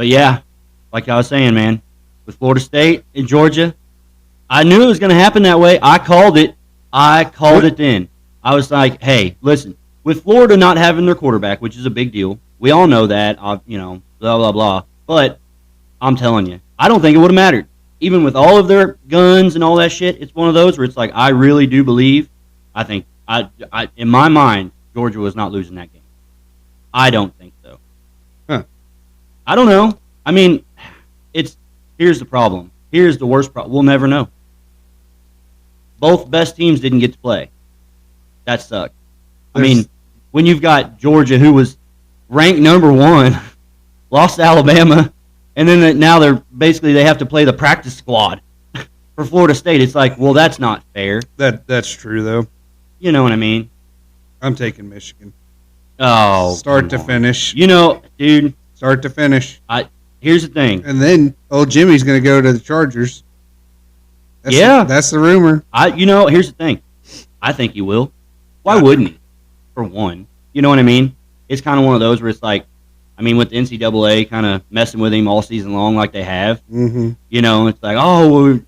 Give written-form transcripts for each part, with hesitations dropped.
But yeah, like I was saying, man, with Florida State and Georgia, I knew it was going to happen that way. I called it. I called it then. I was like, hey, listen, with Florida not having their quarterback, which is a big deal, we all know that, blah, blah, blah. But I'm telling you, I don't think it would have mattered. Even with all of their guns and all that shit, it's one of those where it's like, I really do believe, I think, in my mind, Georgia was not losing that game. I don't think so. Huh. I don't know. I mean, here's the problem. Here's the worst problem. We'll never know. Both best teams didn't get to play. That sucked. I mean, when you've got Georgia, who was ranked number 1, lost to Alabama, and then now they have to play the practice squad for Florida State. It's like, well, that's not fair. That's true though. You know what I mean? I'm taking Michigan. Oh, start to finish. Dude. Start to finish. Here's the thing. And then old Jimmy's going to go to the Chargers. That's the rumor. Here's the thing. I think he will. Why wouldn't he? For one. You know what I mean? It's kind of one of those where it's like, I mean, with the NCAA kind of messing with him all season long like they have, mm-hmm. It's like, oh,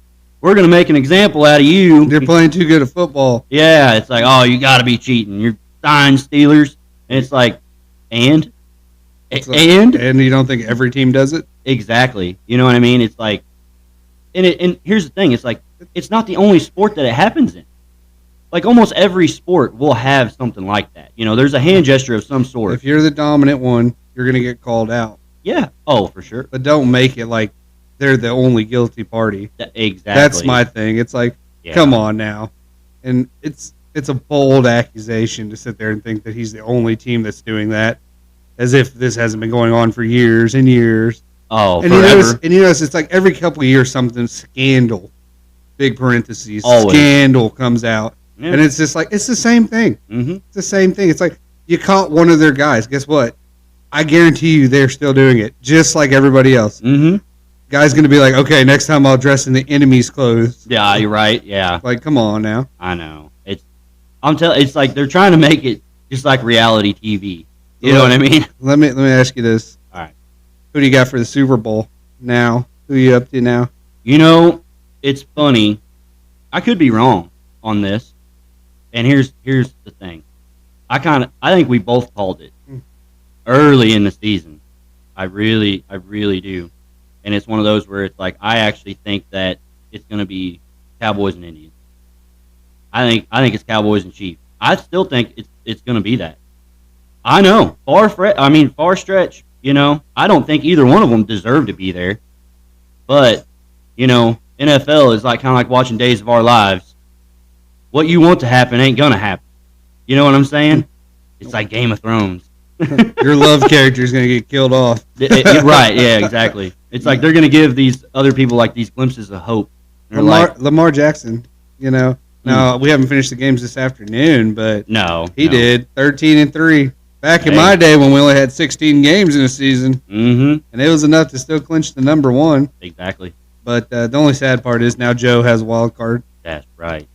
we're going to make an example out of you. They're playing too good at football. Yeah, it's like, oh, you got to be cheating. You're dying Steelers. And it's like, and you don't think every team does it? Exactly. You know what I mean? It's like, and here's the thing. It's like, it's not the only sport that it happens in. Like, almost every sport will have something like that. There's a hand gesture of some sort. If you're the dominant one, you're going to get called out. Yeah. Oh, for sure. But don't make it like they're the only guilty party. Exactly. That's my thing. It's like, come on now. And it's a bold accusation to sit there and think that he's the only team that's doing that, as if this hasn't been going on for years and years. Oh, and forever. You notice it's like every couple of years something scandal, big parentheses, Always. Scandal comes out. Yeah. And it's just like, it's the same thing. Mm-hmm. It's the same thing. It's like, you caught one of their guys. Guess what? I guarantee you they're still doing it, just like everybody else. Mm-hmm. Guy's going to be like, okay, next time I'll dress in the enemy's clothes. Yeah, you're right. Yeah. Like, come on now. I know. It's like they're trying to make it just like reality TV. You know what I mean? Let me ask you this. All right. Who do you got for the Super Bowl now? Who are you up to now? It's funny. I could be wrong on this. And here's the thing. I think we both called it early in the season. I really do. And it's one of those where it's like, I actually think that it's going to be Cowboys and Indians. I think it's Cowboys and Chiefs. I still think it's going to be that. I know. Far stretch. I don't think either one of them deserve to be there. But, NFL is kind of like watching Days of Our Lives. What you want to happen ain't going to happen. You know what I'm saying? It's like Game of Thrones. Your love character is going to get killed off. Right, yeah, exactly. It's like they're going to give these other people like these glimpses of hope. Lamar Jackson, Now, we haven't finished the games this afternoon, but he did 13-3. Back in my day when we only had 16 games in a season, and it was enough to still clinch the number 1. Exactly. But the only sad part is now Joe has a wild card. That's right.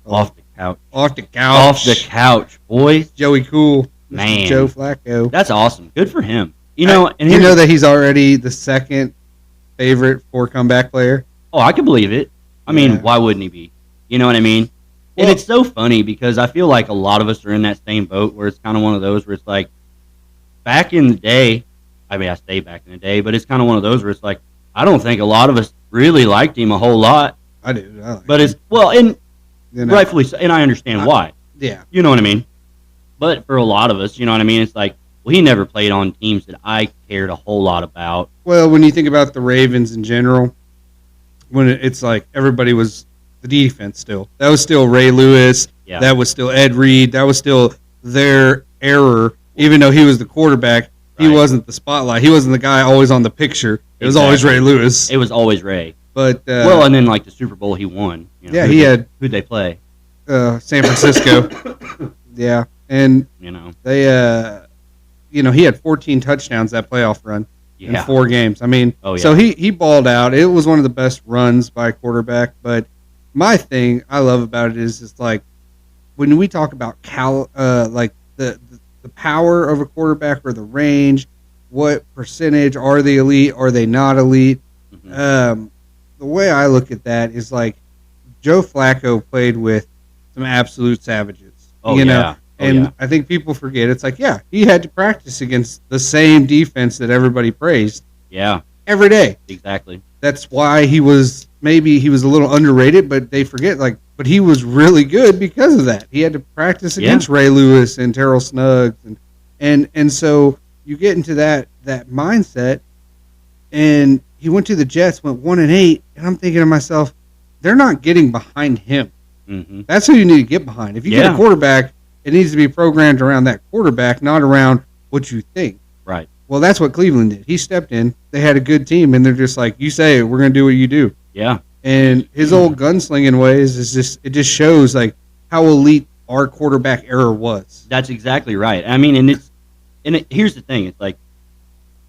Off the couch. Off the couch, boys. Joey Cool. Man. Joe Flacco. That's awesome. Good for him. You know that he's already the second favorite for comeback player? Oh, I can believe it. I mean, why wouldn't he be? You know what I mean? Well, and it's so funny because I feel like a lot of us are in that same boat where it's kind of one of those where it's like, back in the day, I say back in the day, but it's kind of one of those where it's like, I don't think a lot of us really liked him a whole lot. I do. But it's, rightfully so, and I understand why. Yeah. You know what I mean? But for a lot of us, you know what I mean? It's like, well, he never played on teams that I cared a whole lot about. Well, when you think about the Ravens in general, when it's like everybody was the defense still. That was still Ray Lewis. Yeah. That was still Ed Reed. That was still their error. Even though he was the quarterback, he wasn't the spotlight. He wasn't the guy always on the picture. It was always Ray Lewis. It was always Ray. But and then like the Super Bowl he won. Who'd they play? San Francisco. Yeah, and they he had 14 touchdowns that playoff run in 4 games. I mean, so he balled out. It was one of the best runs by a quarterback. But my thing I love about it is it's like when we talk about like the power of a quarterback or the range, what percentage are they elite? Are they not elite? Mm-hmm. The way I look at that is like Joe Flacco played with some absolute savages. Oh, you know? And I think people forget it's like, he had to practice against the same defense that everybody praised. Yeah. Every day. Exactly. That's why he was a little underrated, but they forget but he was really good because of that. He had to practice against Ray Lewis and Terrell Suggs and so you get into that mindset, and he went to the Jets, went 1-8, and I'm thinking to myself, they're not getting behind him. Mm-hmm. That's who you need to get behind. If you get a quarterback, it needs to be programmed around that quarterback, not around what you think. Right. Well, that's what Cleveland did. He stepped in. They had a good team, and they're just like, you say it, we're going to do what you do. Yeah. And his old gunslinging ways it just shows like how elite our quarterback era was. That's exactly right. I mean, here's the thing. It's like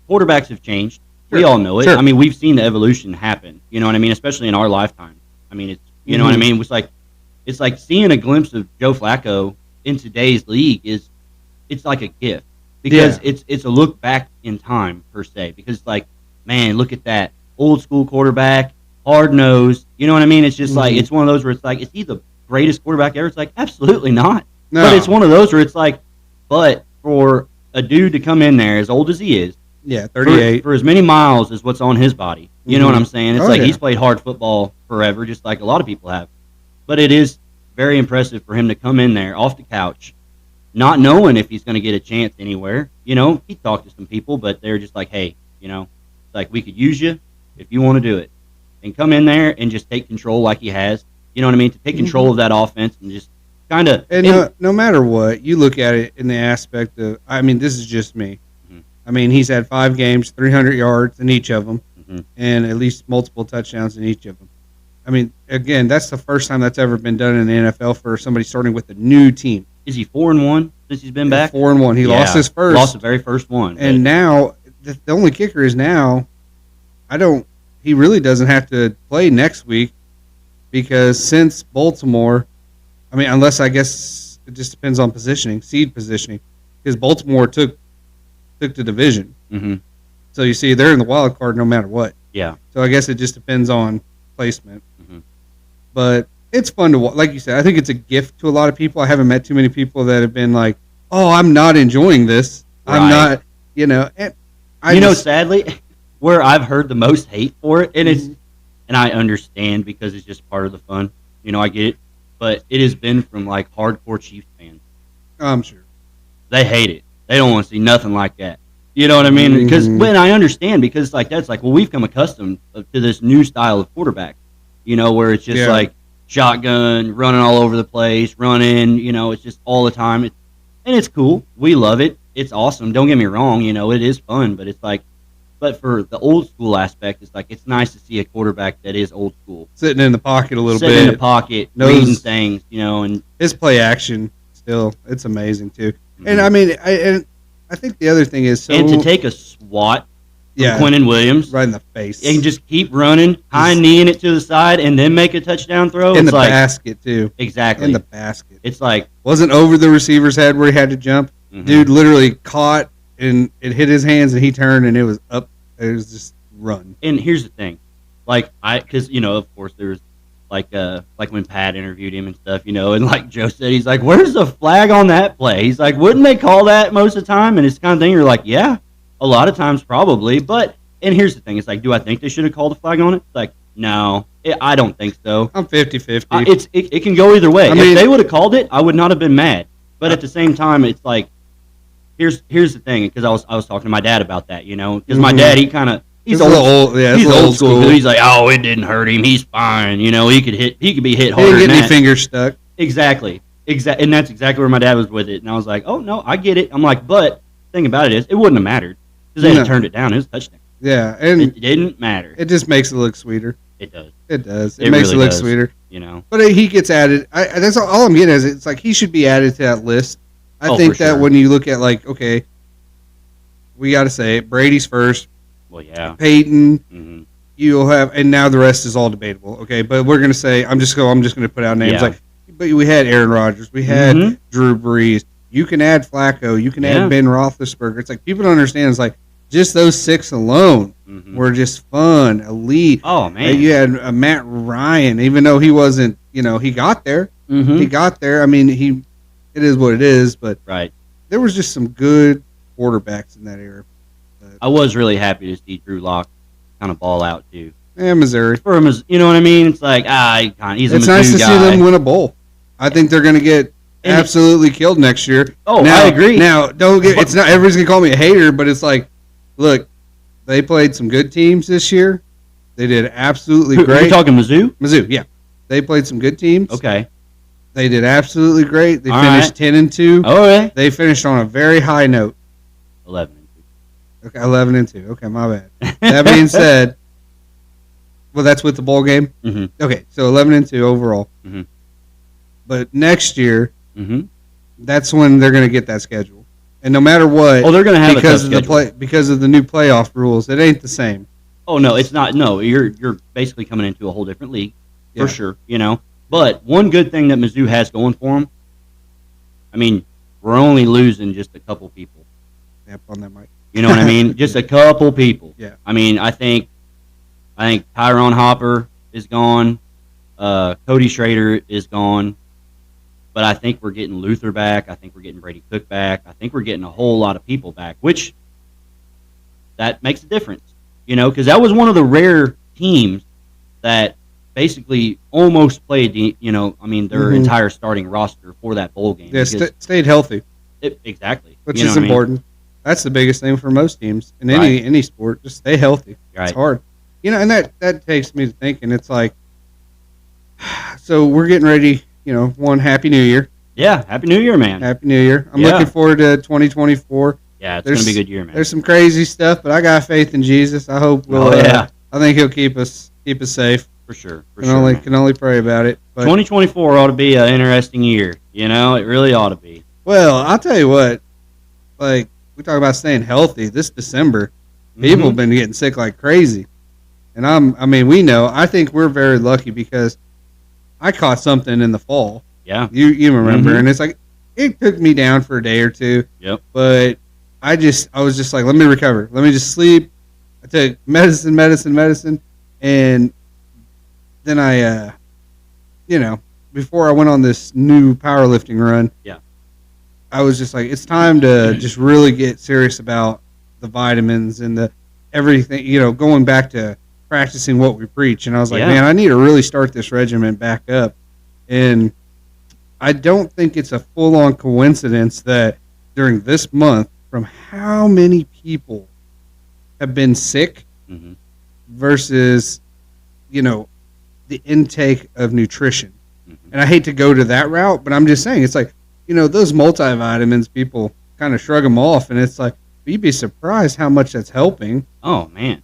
quarterbacks have changed. Sure. We all know it. Sure. I mean, we've seen the evolution happen. You know what I mean? Especially in our lifetime. I mean, it's you know what I mean? It's like seeing a glimpse of Joe Flacco in today's league it's like a gift because it's a look back in time per se. Because like, man, look at that old school quarterback, hard nosed. You know what I mean? It's just like it's one of those where it's like, is he the greatest quarterback ever? It's like absolutely not. No. But it's one of those where it's like, but for a dude to come in there as old as he is. Yeah, 38. For as many miles as what's on his body. You know what I'm saying? It's he's played hard football forever, just like a lot of people have. But it is very impressive for him to come in there off the couch, not knowing if he's going to get a chance anywhere. You know, he talked to some people, but they're just like, hey, you know, like we could use you if you want to do it. And come in there and just take control like he has. You know what I mean? To take control of that offense and just kind of. And no matter what, you look at it in the aspect of, I mean, this is just me. I mean, he's had 5 games, 300 yards in each of them, and at least multiple touchdowns in each of them. I mean, again, that's the first time that's ever been done in the NFL for somebody starting with a new team. Is he 4-1 since he's been back? 4-1. He lost his first. Lost the very first one. And now, the only kicker is now, he really doesn't have to play next week because since Baltimore, I mean, unless I guess it just depends on seed positioning, because Baltimore took the division. Mm-hmm. So you see, they're in the wild card no matter what. Yeah. So I guess it just depends on placement. Mm-hmm. But it's fun to watch. Like you said, I think it's a gift to a lot of people. I haven't met too many people that have been like, oh, I'm not enjoying this. Right. I'm not, you know. And sadly, where I've heard the most hate for it, and and I understand because it's just part of the fun. You know, I get it. But it has been from like hardcore Chiefs fans. I'm sure. They hate it. They don't want to see nothing like that. You know what I mean? Because when I understand, because like that's like, well, we've come accustomed to this new style of quarterback, you know, where it's just like shotgun, running all over the place, running, you know, it's just all the time. And it's cool. We love it. It's awesome. Don't get me wrong. You know, it is fun, but it's like, but for the old school aspect, it's like, it's nice to see a quarterback that is old school. Sitting in the pocket a little bit. Sitting in the pocket, reading things, you know, and his play action still, it's amazing too. And I mean, I think the other thing is and to take a swat from Quinnen Williams right in the face and just keep running, high kneeing it to the side, and then make a touchdown throw in the basket too. Exactly in the basket. It's like wasn't over the receiver's head where he had to jump. Dude literally caught and it hit his hands and he turned and it was up. It was just run. And here's the thing, like because you know, of course there was. Like when Pat interviewed him and stuff, you know, and like Joe said, he's like, where's the flag on that play? He's like, wouldn't they call that most of the time? And it's kind of thing you're like, yeah, a lot of times probably. But, and here's the thing, it's like, do I think they should have called a flag on it? It's like, no, I don't think so. I'm 50-50. It can go either way. I mean, if they would have called it, I would not have been mad. But at the same time, it's like, here's the thing, because I was talking to my dad about that, you know, because my dad, he's old school. He's like, oh, it didn't hurt him. He's fine. You know, he could be hit harder. He didn't get any fingers stuck. Exactly. And that's exactly where my dad was with it. And I was like, oh no, I get it. I'm like, but the thing about it is, it wouldn't have mattered because they had turned it down. It was a touchdown. Yeah, and it didn't matter. It just makes it look sweeter. It does. It does. It makes really it look sweeter. You know. But he gets added. That's all I'm getting is it's like he should be added to that list. I think that when you look at like, okay, we got to say it, Brady's first. Well, yeah. Peyton, you'll have, and now the rest is all debatable. Okay, but we're gonna say I'm just going to put out names like, but we had Aaron Rodgers, we had Drew Brees. You can add Flacco, you can add Ben Roethlisberger. It's like people don't understand. It's like just those 6 alone were just fun, elite. Oh man, you had Matt Ryan, even though he wasn't, he got there. He got there. I mean, it is what it is, but right. There was just some good quarterbacks in that era. But I was really happy to see Drew Lock kind of ball out too. And Missouri, for him, you know what I mean? It's like he's a Mizzou nice to guy. see them win a bowl. I think they're going to get absolutely killed next year. Oh, now, I agree. Now, it's not everybody's going to call me a hater, but it's like, look, they played some good teams this year. They did absolutely great. You're talking Mizzou? Mizzou, yeah. They played some good teams. Okay. They did absolutely great. They finished 10-2. Oh, okay. They finished on a very high note. 11-2. Okay, 11-2. Okay, my bad. That being said, well, that's with the bowl game? Mm-hmm. Okay, so 11-2 overall. Mm-hmm. But next year, that's when they're going to get that schedule. And no matter what, they're going to have because of the new playoff rules, it ain't the same. Oh no, it's not. No, you're basically coming into a whole different league for sure. But one good thing that Mizzou has going for them, I mean, we're only losing just a couple people. Yep, on that mic. You know what I mean? Just a couple people. Yeah. I mean, I think Tyrone Hopper is gone. Cody Schrader is gone. But I think we're getting Luther back. I think we're getting Brady Cook back. I think we're getting a whole lot of people back, which that makes a difference, because that was one of the rare teams that basically almost played, their entire starting roster for that bowl game. Yeah, stayed healthy. Exactly. Which is important. That's the biggest thing for most teams in any sport. Just stay healthy. Right. It's hard. And that takes me to thinking, it's like, so we're getting ready. One Happy New Year. Yeah, Happy New Year, man. Happy New Year. I'm looking forward to 2024. Yeah, it's going to be a good year, man. There's some crazy stuff, but I got faith in Jesus. I hope I think He'll keep us safe. For sure. Can only pray about it. But 2024 ought to be an interesting year. It really ought to be. Well, I'll tell you what. Like, we talk about staying healthy. This December, people have been getting sick like crazy. And we know. I think we're very lucky because I caught something in the fall. Yeah. You remember. And it's like, it took me down for a day or two. Yep. But I was just like, let me recover. Let me just sleep. I took medicine. And then I, before I went on this new powerlifting run, I was just like, it's time to just really get serious about the vitamins and the everything, going back to practicing what we preach. And I was like, man, I need to really start this regimen back up. And I don't think it's a full-on coincidence that during this month, from how many people have been sick versus, the intake of nutrition. And I hate to go to that route, but I'm just saying, it's like, those multivitamins, people kind of shrug them off. And it's like, you'd be surprised how much that's helping. Oh, man.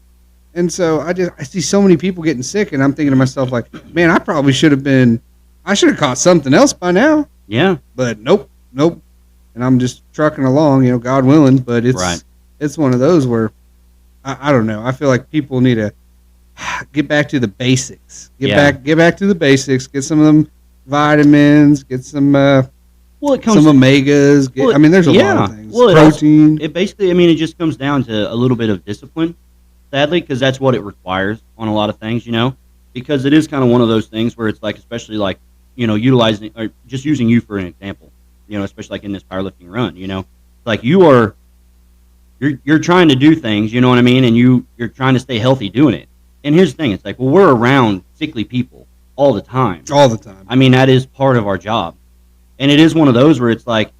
And so I see so many people getting sick, and I'm thinking to myself, like, man, I should have caught something else by now. Yeah. But nope. And I'm just trucking along, God willing. But it's one of those where, I don't know. I feel like people need to get back to the basics. Get back to the basics. Get some of them vitamins. Get some some omegas. There's a lot of things. Protein. It basically, it just comes down to a little bit of discipline. Sadly, because that's what it requires on a lot of things, because it is kind of one of those things where it's like, especially like, utilizing or just using you for an example, especially like in this powerlifting run, like you're trying to do things, you know what I mean? And you're trying to stay healthy doing it. And here's the thing. It's like, well, we're around sickly people all the time. All the time. That is part of our job. And it is one of those where it's like,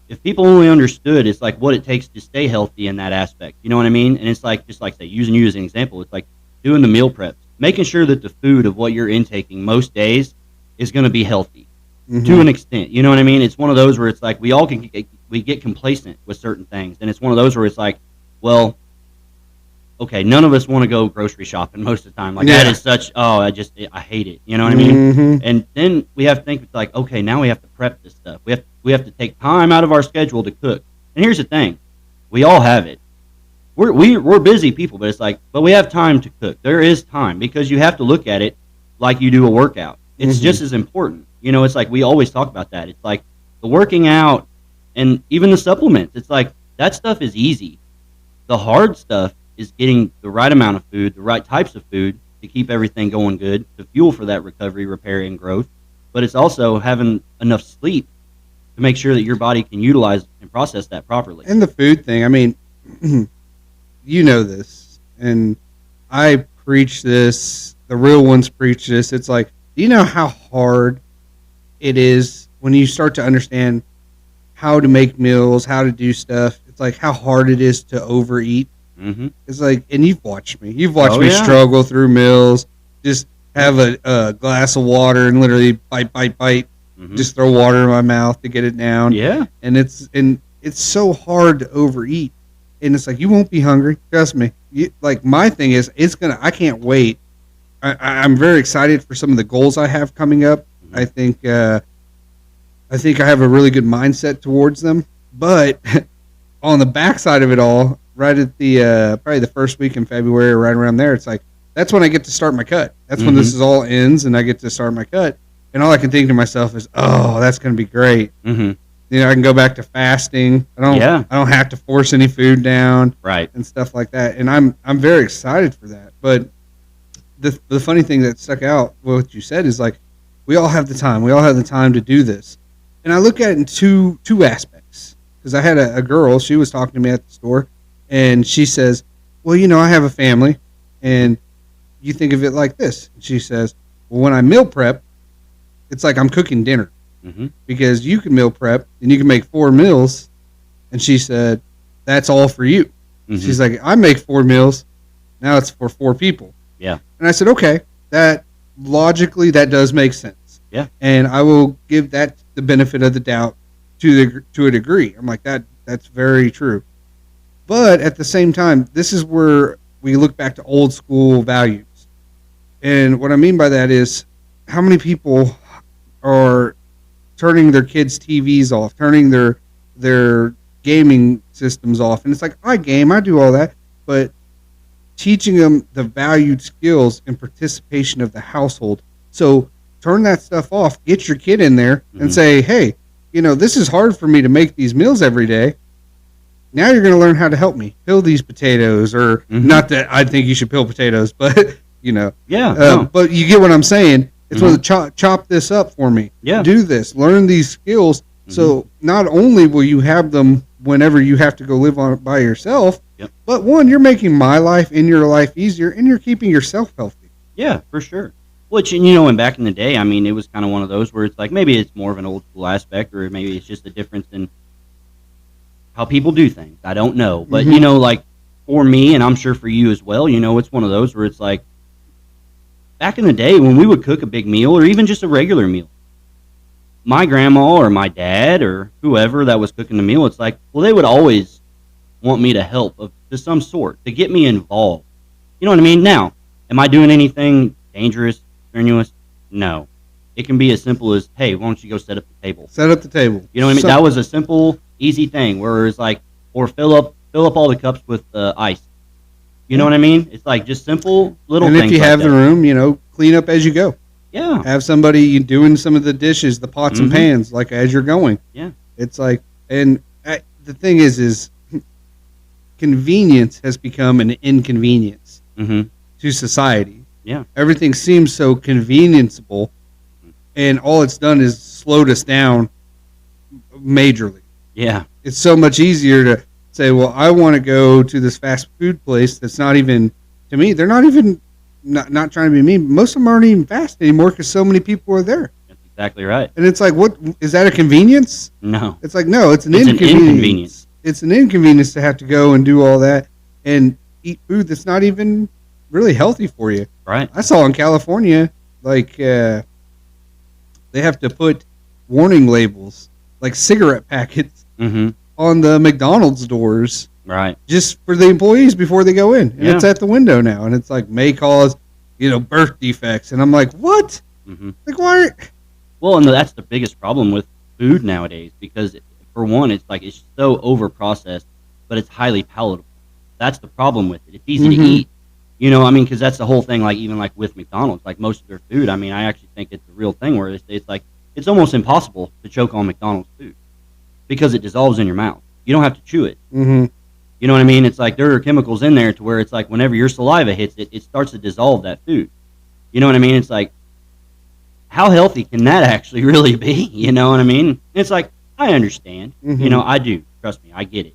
if people only understood, it's like what it takes to stay healthy in that aspect. You know what I mean? And it's like, just like say, using you as an example, it's like doing the meal preps, making sure that the food of what you're intaking most days is going to be healthy to an extent. You know what I mean? It's one of those where it's like we all we get complacent with certain things. And it's one of those where it's like, well, okay, none of us want to go grocery shopping most of the time. Like that is such, I hate it. You know what I mean? And then we have to think, it's like, okay, now we have to prep this stuff. We have to take time out of our schedule to cook. And here's the thing. We all have it. We're busy people, but it's like, but we have time to cook. There is time because you have to look at it like you do a workout. It's just as important. It's like we always talk about that. It's like the working out and even the supplements. It's like that stuff is easy. The hard stuff is getting the right amount of food, the right types of food to keep everything going good, to fuel for that recovery, repair, and growth. But it's also having enough sleep to make sure that your body can utilize and process that properly. And the food thing, I mean, you know this, and I preach this. The real ones preach this. It's like, do you know how hard it is when you start to understand how to make meals, how to do stuff? It's like how hard it is to overeat. Mm-hmm. It's like, and you've watched me. You've watched me struggle through meals. Just have a glass of water and literally bite, mm-hmm. just throw water in my mouth to get it down. Yeah, and it's so hard to overeat. And it's like, you won't be hungry. Trust me. Like, my thing is, I can't wait. I'm very excited for some of the goals I have coming up. Mm-hmm. I think I have a really good mindset towards them. But on the backside of it all, right at the probably the first week in February, right around there, it's like, that's when I get to start my cut. That's mm-hmm. when this is all ends and I get to start my cut. And all I can think to myself is, oh, that's going to be great. Mm-hmm. You know, I can go back to fasting. I don't have to force any food down, right, and stuff like that. And I'm very excited for that. But the funny thing that stuck out, what you said, is like, we all have the time. We all have the time to do this. And I look at it in two aspects. Because I had a girl, she was talking to me at the store, and she says, well, you know, I have a family, and you think of it like this. And she says, well, when I meal prep, it's like I'm cooking dinner. Mm-hmm. Because you can meal prep and you can make 4 meals. And she said, that's all for you. Mm-hmm. She's like, I make 4 meals. Now it's for 4 people. Yeah. And I said, okay, that logically, that does make sense. Yeah. And I will give that the benefit of the doubt to a degree. I'm like, that's very true. But at the same time, this is where we look back to old school values. And what I mean by that is, how many people are turning their kids' TVs off, turning their gaming systems off. And it's like, I game, I do all that, but teaching them the valued skills and participation of the household. So turn that stuff off, get your kid in there mm-hmm. and say, hey, you know, this is hard for me to make these meals every day. Now you're going to learn how to help me peel these potatoes, or mm-hmm. not that I think you should peel potatoes, but, you know. Yeah. No. But you get what I'm saying. It's mm-hmm. going to chop this up for me. Yeah. Do this. Learn these skills. Mm-hmm. So not only will you have them whenever you have to go live on it by yourself, yep. but one, you're making my life and your life easier, and you're keeping yourself healthy. Yeah, for sure. Which, you know, and back in the day, I mean, it was kind of one of those where it's like, maybe it's more of an old school aspect, or maybe it's just a difference in how people do things. I don't know. But, mm-hmm. you know, like, for me, and I'm sure for you as well, you know, it's one of those where it's like, back in the day when we would cook a big meal, or even just a regular meal, my grandma or my dad or whoever that was cooking the meal, it's like, well, they would always want me to help to some sort, to get me involved. You know what I mean? Now, am I doing anything dangerous, strenuous? No. It can be as simple as, hey, why don't you go set up the table? Set up the table. You know what I mean? That was a simple, easy thing, where it's like, or fill up all the cups with ice. You know what I mean? It's like just simple little things. And if you have the room, you know, clean up as you go. Yeah. Have somebody doing some of the dishes, the pots mm-hmm. and pans, like as you're going. Yeah. It's like, and the thing is convenience has become an inconvenience mm-hmm. to society. Yeah. Everything seems so convenienceable, and all it's done is slowed us down majorly. Yeah. It's so much easier to say, well, I want to go to this fast food place that's not even, to me, they're not even, not trying to be mean, most of them aren't even fast anymore because so many people are there. That's exactly right. And it's like, what, is that a convenience? No. It's like, no, it's an inconvenience. It's an inconvenience to have to go and do all that and eat food that's not even really healthy for you. Right. I saw in California, like, they have to put warning labels, like cigarette packets, mm-hmm. on the McDonald's doors, right, just for the employees before they go in, and it's at the window now, and it's like, may cause, you know, birth defects, and I'm like, what? Mm-hmm. Like, why? Well, and that's the biggest problem with food nowadays, because for one, it's like, it's so over processed, but it's highly palatable. That's the problem with it. It's easy mm-hmm. to eat, you know. I mean, because that's the whole thing. Like, even like with McDonald's, like most of their food, I mean, I actually think it's a real thing where it's like, it's almost impossible to choke on McDonald's food, because it dissolves in your mouth. You don't have to chew it. Mm-hmm. You know what I mean? It's like there are chemicals in there to where it's like whenever your saliva hits it, it starts to dissolve that food. You know what I mean? It's like, how healthy can that actually really be? You know what I mean? It's like, I understand. Mm-hmm. You know, I do. Trust me, I get it.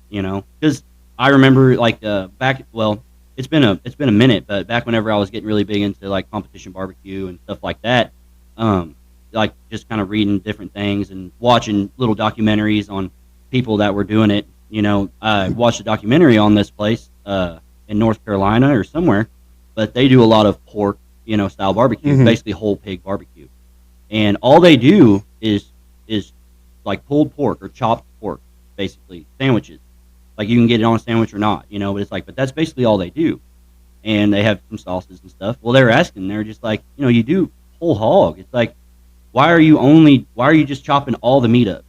You know, because I remember like back. Well, it's been a minute, but back whenever I was getting really big into like competition barbecue and stuff like that, like just kind of reading different things and watching little documentaries on people that were doing it. You know, I watched a documentary on this place in North Carolina or somewhere, but they do a lot of pork, you know, style barbecue, mm-hmm. basically whole pig barbecue, and all they do is like pulled pork or chopped pork, basically sandwiches. Like you can get it on a sandwich or not, you know, but it's like, but that's basically all they do, and they have some sauces and stuff. Well, they're just like, you know, you do whole hog. It's like, why are you just chopping all the meat up?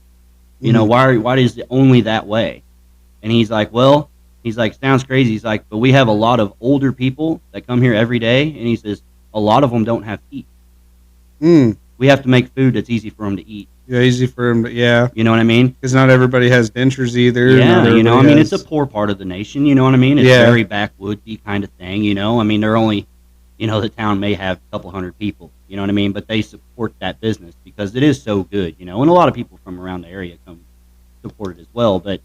You know, why is it only that way? And he's like, well, sounds crazy. He's like, but we have a lot of older people that come here every day, and he says a lot of them don't have teeth. We have to make food that's easy for them to eat. Yeah, easy for them to, yeah. You know what I mean? Because not everybody has dentures either. Yeah, you know, I mean, it's a poor part of the nation, you know what I mean? It's very backwoodsy kind of thing, you know? I mean, they're only, you know, the town may have a couple hundred people, you know what I mean? But they support that business because it is so good, you know? And a lot of people from around the area come support it as well. But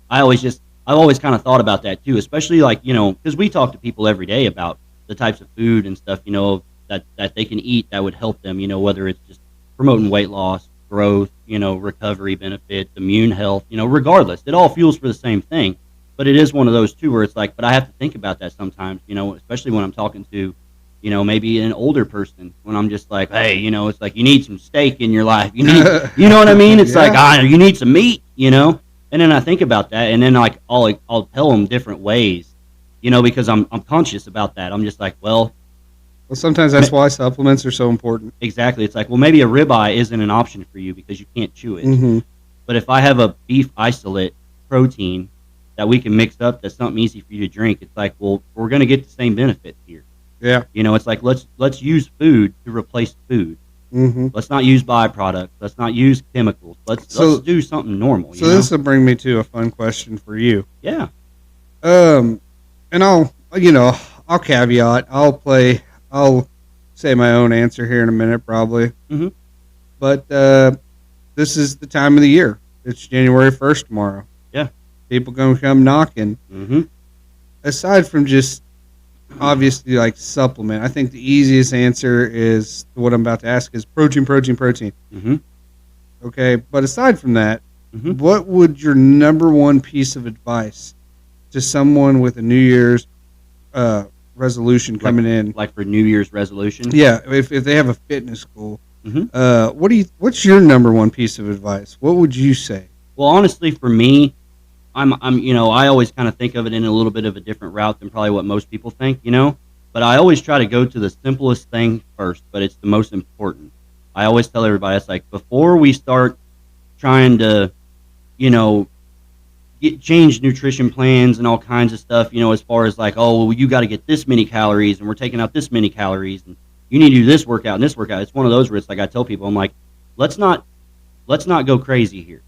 I've always kind of thought about that too, especially like, you know, because we talk to people every day about the types of food and stuff, you know, that they can eat that would help them, you know, whether it's just promoting weight loss, growth, you know, recovery benefits, immune health, you know, regardless, it all fuels for the same thing. But it is one of those too where it's like, but I have to think about that sometimes, you know, especially when I'm talking to, you know, maybe an older person, when I'm just like, hey, you know, it's like you need some steak in your life, you need, you know what I mean? It's like, you need some meat, you know. And then I think about that, and then like I'll tell them different ways, you know, because I'm conscious about that. I'm just like, well, sometimes that's why supplements are so important. Exactly. It's like, well, maybe a ribeye isn't an option for you because you can't chew it. Mm-hmm. But if I have a beef isolate protein that we can mix up, that's something easy for you to drink. It's like, well, we're going to get the same benefits here. Yeah. You know, it's like let's use food to replace food. Mm-hmm. Let's not use byproducts. Let's not use chemicals. Let's do something normal. So this will bring me to a fun question for you. Yeah. And I'll caveat. I'll say my own answer here in a minute, probably. Mm-hmm. But this is the time of the year. It's January 1st tomorrow. Yeah. People gonna come knocking. Mm-hmm. Aside from just obviously like supplement, I think the easiest answer is what I'm about to ask is protein. Mm-hmm. Okay, but aside from that, mm-hmm. what would your number one piece of advice to someone with a New Year's resolution coming in? Like for New Year's resolution? Yeah, if they have a fitness goal, mm-hmm. What's your number one piece of advice? What would you say? Well, honestly, for me, I'm you know, I always kind of think of it in a little bit of a different route than probably what most people think, you know, but I always try to go to the simplest thing first, but it's the most important. I always tell everybody, it's like, before we start trying to, you know, change nutrition plans and all kinds of stuff, you know, as far as like, oh, well, you got to get this many calories and we're taking out this many calories and you need to do this workout and this workout. It's one of those where it's like, I tell people, I'm like, let's not go crazy here.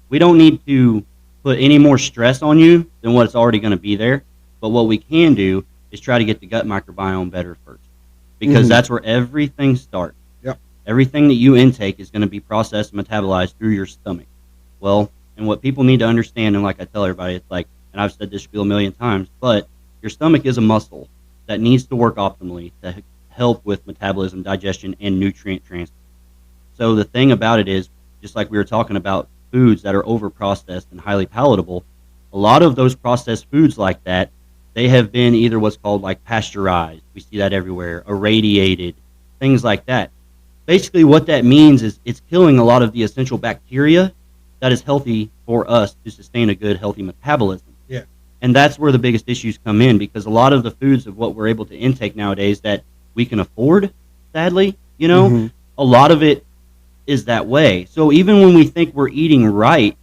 We don't need to put any more stress on you than what's already going to be there. But what we can do is try to get the gut microbiome better first, because mm-hmm. that's where everything starts. Yep. Everything that you intake is going to be processed and metabolized through your stomach. Well, and what people need to understand, and like I tell everybody, it's like, and I've said this spiel a million times, but your stomach is a muscle that needs to work optimally to help with metabolism, digestion, and nutrient transfer. So the thing about it is, just like we were talking about foods that are over-processed and highly palatable, a lot of those processed foods like that, they have been either what's called like pasteurized, we see that everywhere, irradiated, things like that. Basically what that means is it's killing a lot of the essential bacteria that is healthy for us to sustain a good, healthy metabolism. Yeah. And that's where the biggest issues come in, because a lot of the foods of what we're able to intake nowadays that we can afford, sadly, you know, mm-hmm. a lot of it is that way. So even when we think we're eating right,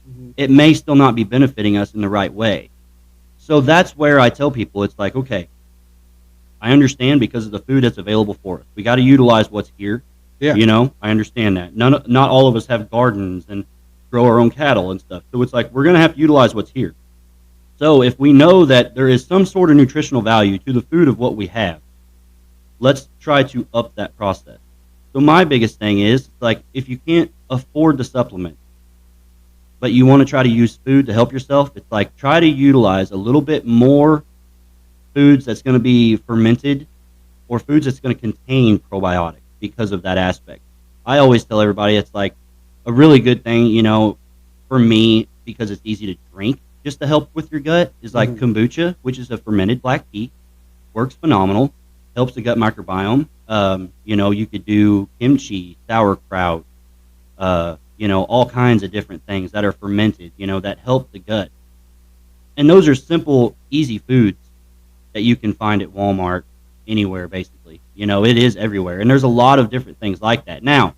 mm-hmm. it may still not be benefiting us in the right way. So that's where I tell people, it's like, okay, I understand because of the food that's available for us. We got to utilize what's here. Yeah. You know, I understand that. Not all of us have gardens and grow our own cattle and stuff. So it's like, we're going to have to utilize what's here. So if we know that there is some sort of nutritional value to the food of what we have, let's try to up that process. So my biggest thing is, like, if you can't afford the supplement, but you want to try to use food to help yourself, it's like try to utilize a little bit more foods that's going to be fermented or foods that's going to contain probiotics because of that aspect. I always tell everybody it's like a really good thing, for me, because it's easy to drink just to help with your gut, is like kombucha, which is a fermented black tea. Works phenomenal, helps the gut microbiome. You could do kimchi, sauerkraut, all kinds of different things that are fermented, that help the gut. And those are simple, easy foods that you can find at Walmart, anywhere, basically. It is everywhere. And there's a lot of different things like that. Now,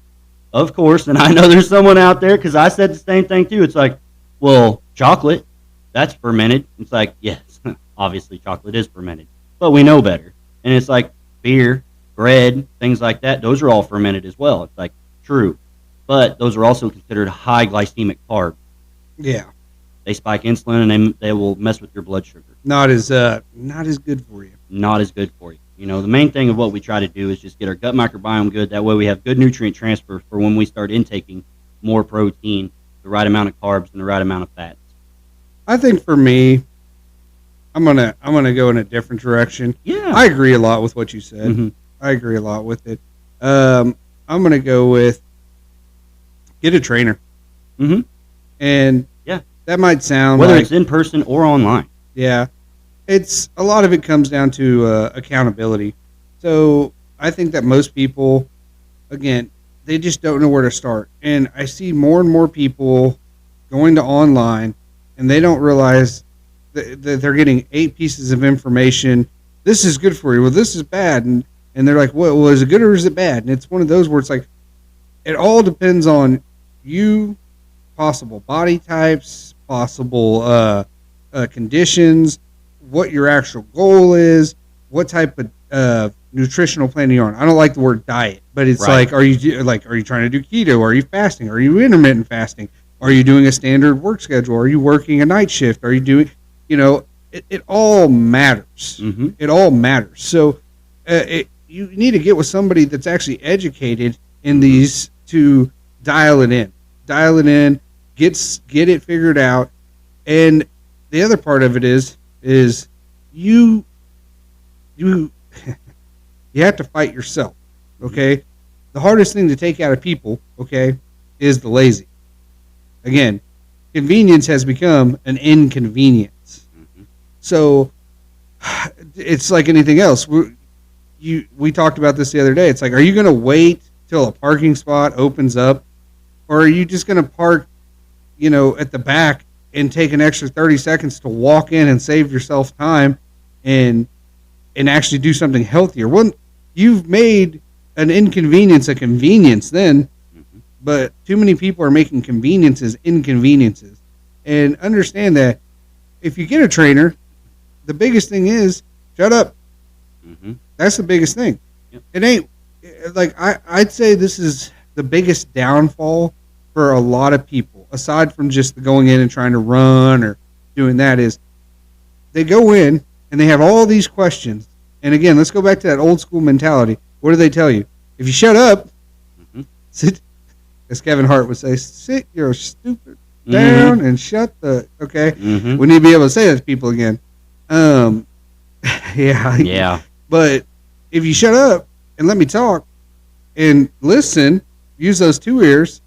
of course, and I know there's someone out there, because I said the same thing too. It's like, well, chocolate, that's fermented. It's like, yes, obviously chocolate is fermented, but we know better. And it's like beer, bread, things like that. Those are all fermented as well. It's like, true. But those are also considered high glycemic carbs. Yeah. They spike insulin, and they will mess with your blood sugar. Not as good for you. Not as good for you. The main thing of what we try to do is just get our gut microbiome good. That way we have good nutrient transfer for when we start intaking more protein, the right amount of carbs, and the right amount of fats. I think for me, I'm gonna go in a different direction. Yeah. I agree a lot with what you said. Mm-hmm. I agree a lot with it. I'm gonna go with get a trainer. Mm-hmm. And yeah, that might sound whether it's in person or online. Yeah. It's a lot of it comes down to accountability. So I think that most people, again, they just don't know where to start. And I see more and more people going to online, and they don't realize that they're getting 8 pieces of information. This is good for you. Well, this is bad. And they're like, well, is it good or is it bad? And it's one of those where it's like, it all depends on you, possible body types, possible conditions, what your actual goal is, what type of nutritional plan you're on. I don't like the word diet, but it's right. Are you trying to do keto? Are you fasting? Are you intermittent fasting? Are you doing a standard work schedule? Are you working a night shift? Are you doing, it all matters. Mm-hmm. It all matters. So you need to get with somebody that's actually educated in these to dial it in, get it figured out. And the other part of it is you have to fight yourself, okay? The hardest thing to take out of people, okay, is the lazy. Again, convenience has become an inconvenience. Mm-hmm. So it's like anything else. We talked about this the other day. It's like, are you going to wait till a parking spot opens up, or are you just going to park, at the back and take an extra 30 seconds to walk in and save yourself time and actually do something healthier? Well, you've made an inconvenience a convenience then, but too many people are making conveniences inconveniences. And understand that if you get a trainer, the biggest thing is shut up. Mm-hmm. That's the biggest thing. Yep. It ain't like I'd say this is the biggest downfall for a lot of people, aside from just the going in and trying to run or doing that, is they go in and they have all these questions. And again, let's go back to that old school mentality. What do they tell you? If you shut up, sit, as Kevin Hart would say, sit your stupid down and shut the, okay? Mm-hmm. We need to be able to say that to people again. Yeah. But if you shut up and let me talk and listen, use those 2 ears,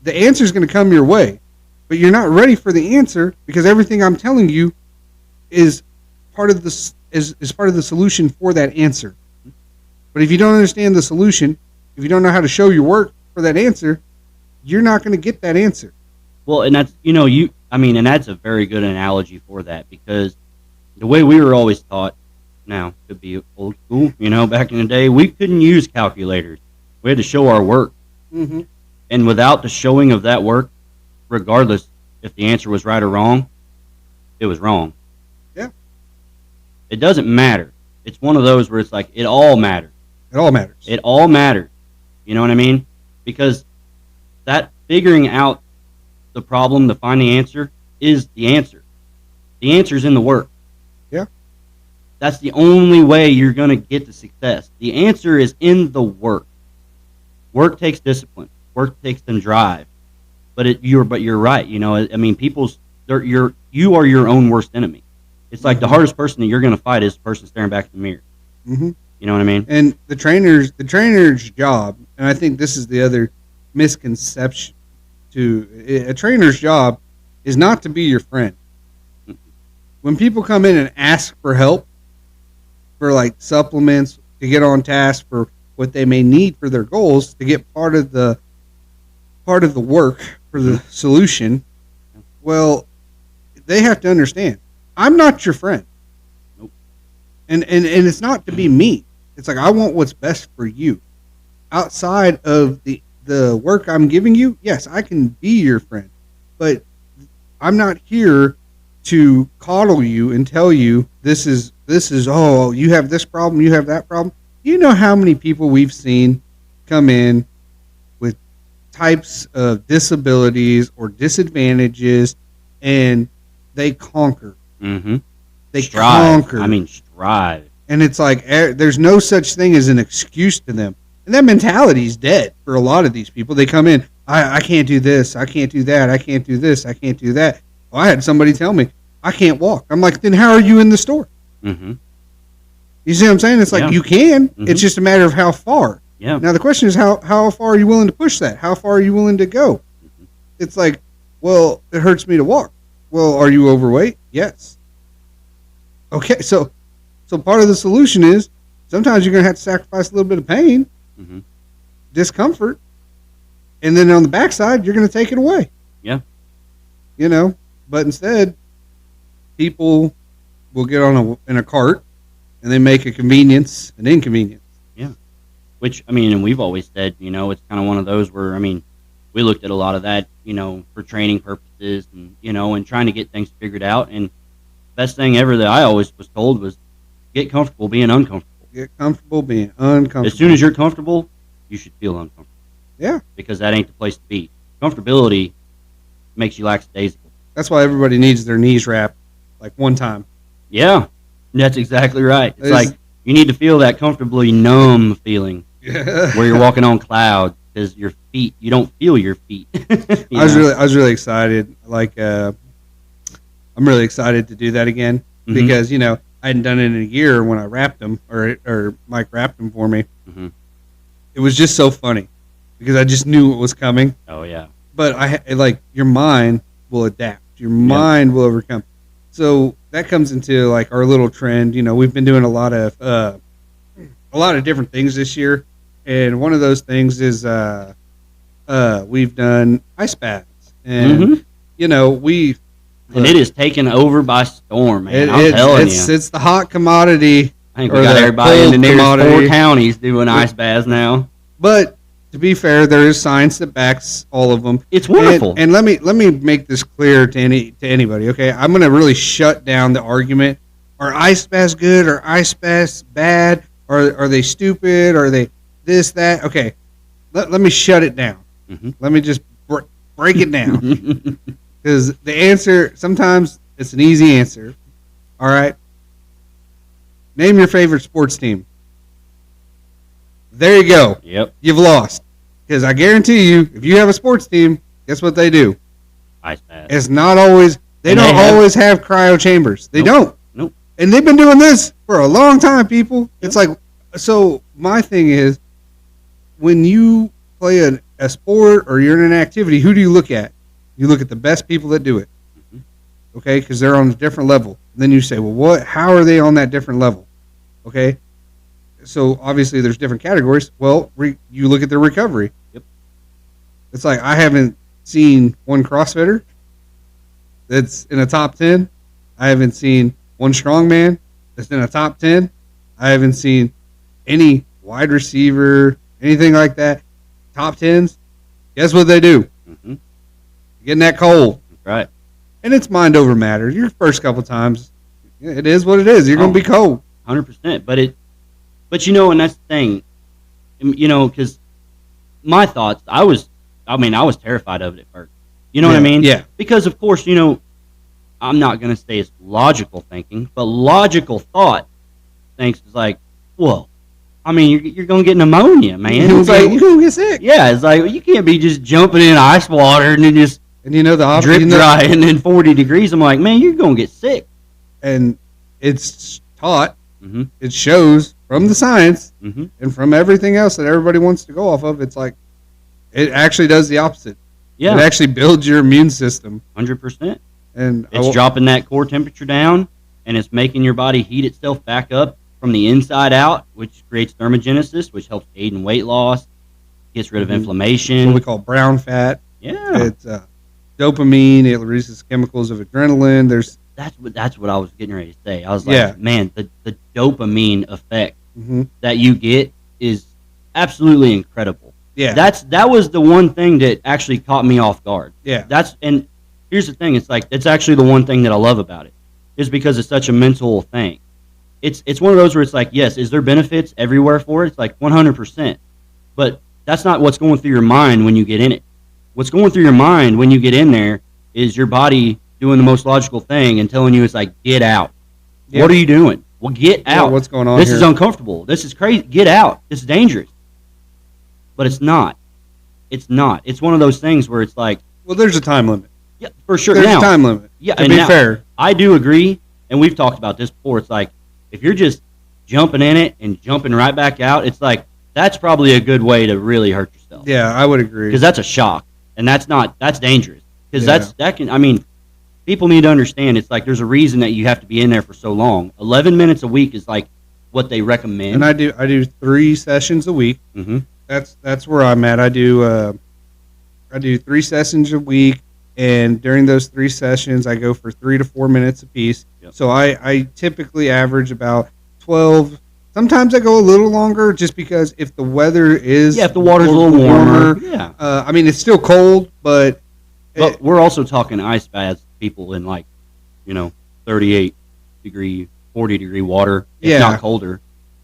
the answer is going to come your way. But you're not ready for the answer because everything I'm telling you is part of the is part of the solution for that answer. But if you don't understand the solution, if you don't know how to show your work for that answer, you're not going to get that answer. Well, and that's and that's a very good analogy for that, because the way we were always taught, now could be old school, back in the day, we couldn't use calculators. We had to show our work. Mm-hmm. And without the showing of that work, regardless if the answer was right or wrong, it was wrong. Yeah. It doesn't matter. It's one of those where it's like, it all matters. It all matters. It all matters. You know what I mean? Because that figuring out the problem to find the answer is the answer. The answer's in the work. Yeah. That's the only way you're going to get to success. The answer is in the work. Work takes discipline. Work takes some drive. But you're right. You know, I mean, you are your own worst enemy. It's like the hardest person that you're going to fight is the person staring back in the mirror. Mm-hmm. You know what I mean? And the trainer's job, and I think this is the other misconception to a trainer's job, is not to be your friend. When people come in and ask for help, for like supplements, to get on task for what they may need for their goals, to get part of the work for the solution, well, they have to understand, I'm not your friend. Nope. And it's not to be mean. It's like, I want what's best for you. Outside of the work I'm giving you, yes, I can be your friend. But I'm not here to coddle you and tell you this is oh, you have this problem, you have that problem. You know how many people we've seen come in with types of disabilities or disadvantages, and they conquer. Mm-hmm. They conquer. I mean, strive. And it's like there's no such thing as an excuse to them. And that mentality is dead for a lot of these people. They come in, I can't do this, I can't do that, I can't do this, I can't do that. Well, I had somebody tell me, I can't walk. I'm like, then how are you in the store? Mm-hmm. You see what I'm saying? It's like, you can. Mm-hmm. It's just a matter of how far. Yeah. Now, the question is, how far are you willing to push that? How far are you willing to go? Mm-hmm. It's like, well, it hurts me to walk. Well, are you overweight? Yes. Okay, so part of the solution is sometimes you're going to have to sacrifice a little bit of pain, discomfort, and then on the backside, you're going to take it away. Yeah. You know, but instead, people will get in a cart and they make a convenience an inconvenience. Yeah. Which, I mean, and we've always said, you know, it's kind of one of those where, I mean, we looked at a lot of that, you know, for training purposes and, you know, and trying to get things figured out. And best thing ever that I always was told was get comfortable being uncomfortable. Get comfortable being uncomfortable. As soon as you're comfortable, you should feel uncomfortable. Yeah. Because that ain't the place to be. Comfortability makes you lackadaisical. That's why everybody needs their knees wrapped like one time. Yeah. That's exactly right. It's like you need to feel that comfortably numb feeling where you're walking on clouds because your feet, you don't feel your feet. I was really excited. Like, I'm really excited to do that again because, you know, I hadn't done it in a year when I wrapped them or Mike wrapped them for me. Mm-hmm. It was just so funny because I just knew it was coming. Oh, yeah. But your mind will adapt. Your mind will overcome. So that comes into like our little trend. You know, we've been doing a lot of different things this year, and one of those things is we've done ice baths, and you know and it is taken over by storm, man. I'm telling you, it's the hot commodity. I think we got everybody in the nearest 4 counties doing ice baths now. But to be fair, there is science that backs all of them. It's wonderful. And let me make this clear to anybody. Okay, I'm going to really shut down the argument. Are ice baths good? Are ice baths bad? Are they stupid? Are they this that? Okay, let me shut it down. Let me just break it down because the answer sometimes it's an easy answer. All right, name your favorite sports team. There you go. Yep. You've lost. Because I guarantee you, if you have a sports team, guess what they do? Ice bath. It's not always, they don't always have cryo chambers. They don't. Nope. And they've been doing this for a long time, people. Yep. It's like, so my thing is, when you play a sport or you're in an activity, who do you look at? You look at the best people that do it. Okay? Because they're on a different level. And then you say, well, how are they on that different level? Okay? So obviously there's different categories. Well, you look at their recovery. Yep. It's like I haven't seen one CrossFitter that's in a top 10. I haven't seen one strongman that's in a top 10. I haven't seen any wide receiver, anything like that. Top 10s. Guess what they do? Getting that cold. Right. And it's mind over matter. Your first couple times, it is what it is. You're going to be cold. 100%. But you know, and that's the thing, you know, because my thoughts, I was terrified of it at first. You know what I mean? Yeah. Because, of course, you know, I'm not going to say it's logical thinking, but logical thought thinks is like, whoa. I mean, you're going to get pneumonia, man. You're going to get sick. Yeah, it's like, you can't be just jumping in ice water and then just drip dry and then 40 degrees. I'm like, man, you're going to get sick. And it's taught. Mm-hmm. It shows from the science and from everything else that everybody wants to go off of. It's like, it actually does the opposite. Yeah. It actually builds your immune system. 100%. And it's dropping that core temperature down, and it's making your body heat itself back up from the inside out, which creates thermogenesis, which helps aid in weight loss, gets rid of inflammation. What we call brown fat. Yeah. It's dopamine. It releases chemicals of adrenaline. That's what I was getting ready to say. I was like, man, the dopamine effect that you get is absolutely incredible. Yeah. That was the one thing that actually caught me off guard. Yeah. And here's the thing, it's actually the one thing that I love about it, is because it's such a mental thing. It's one of those where it's like, yes, is there benefits everywhere for it? It's like 100%. But that's not what's going through your mind when you get in it. What's going through your mind when you get in there is your body doing the most logical thing and telling you, it's like, get out. Yep. What are you doing? Well, get out. What's going on This here? is uncomfortable. This is crazy. Get out. This is dangerous. But it's not. It's not. It's one of those things where it's like, well, there's a time limit. Yeah, for sure. There's a time limit. Yeah, to be fair. I do agree, and we've talked about this before. It's like, if you're just jumping in it and jumping right back out, it's like, that's probably a good way to really hurt yourself. Yeah, I would agree. Because that's a shock, and that's dangerous. Because people need to understand, it's like, there's a reason that you have to be in there for so long. 11 minutes a week is like what they recommend. And I do 3 sessions a week. Mm-hmm. That's where I'm at. I do 3 sessions a week. And during those 3 sessions, I go for 3 to 4 minutes apiece. Yep. So I typically average about 12. Sometimes I go a little longer just because if the weather is... Yeah, if the water's a little warmer. Yeah. I mean, it's still cold, but... we're also talking ice baths, people in 38 degree, 40 degree water. It's not colder.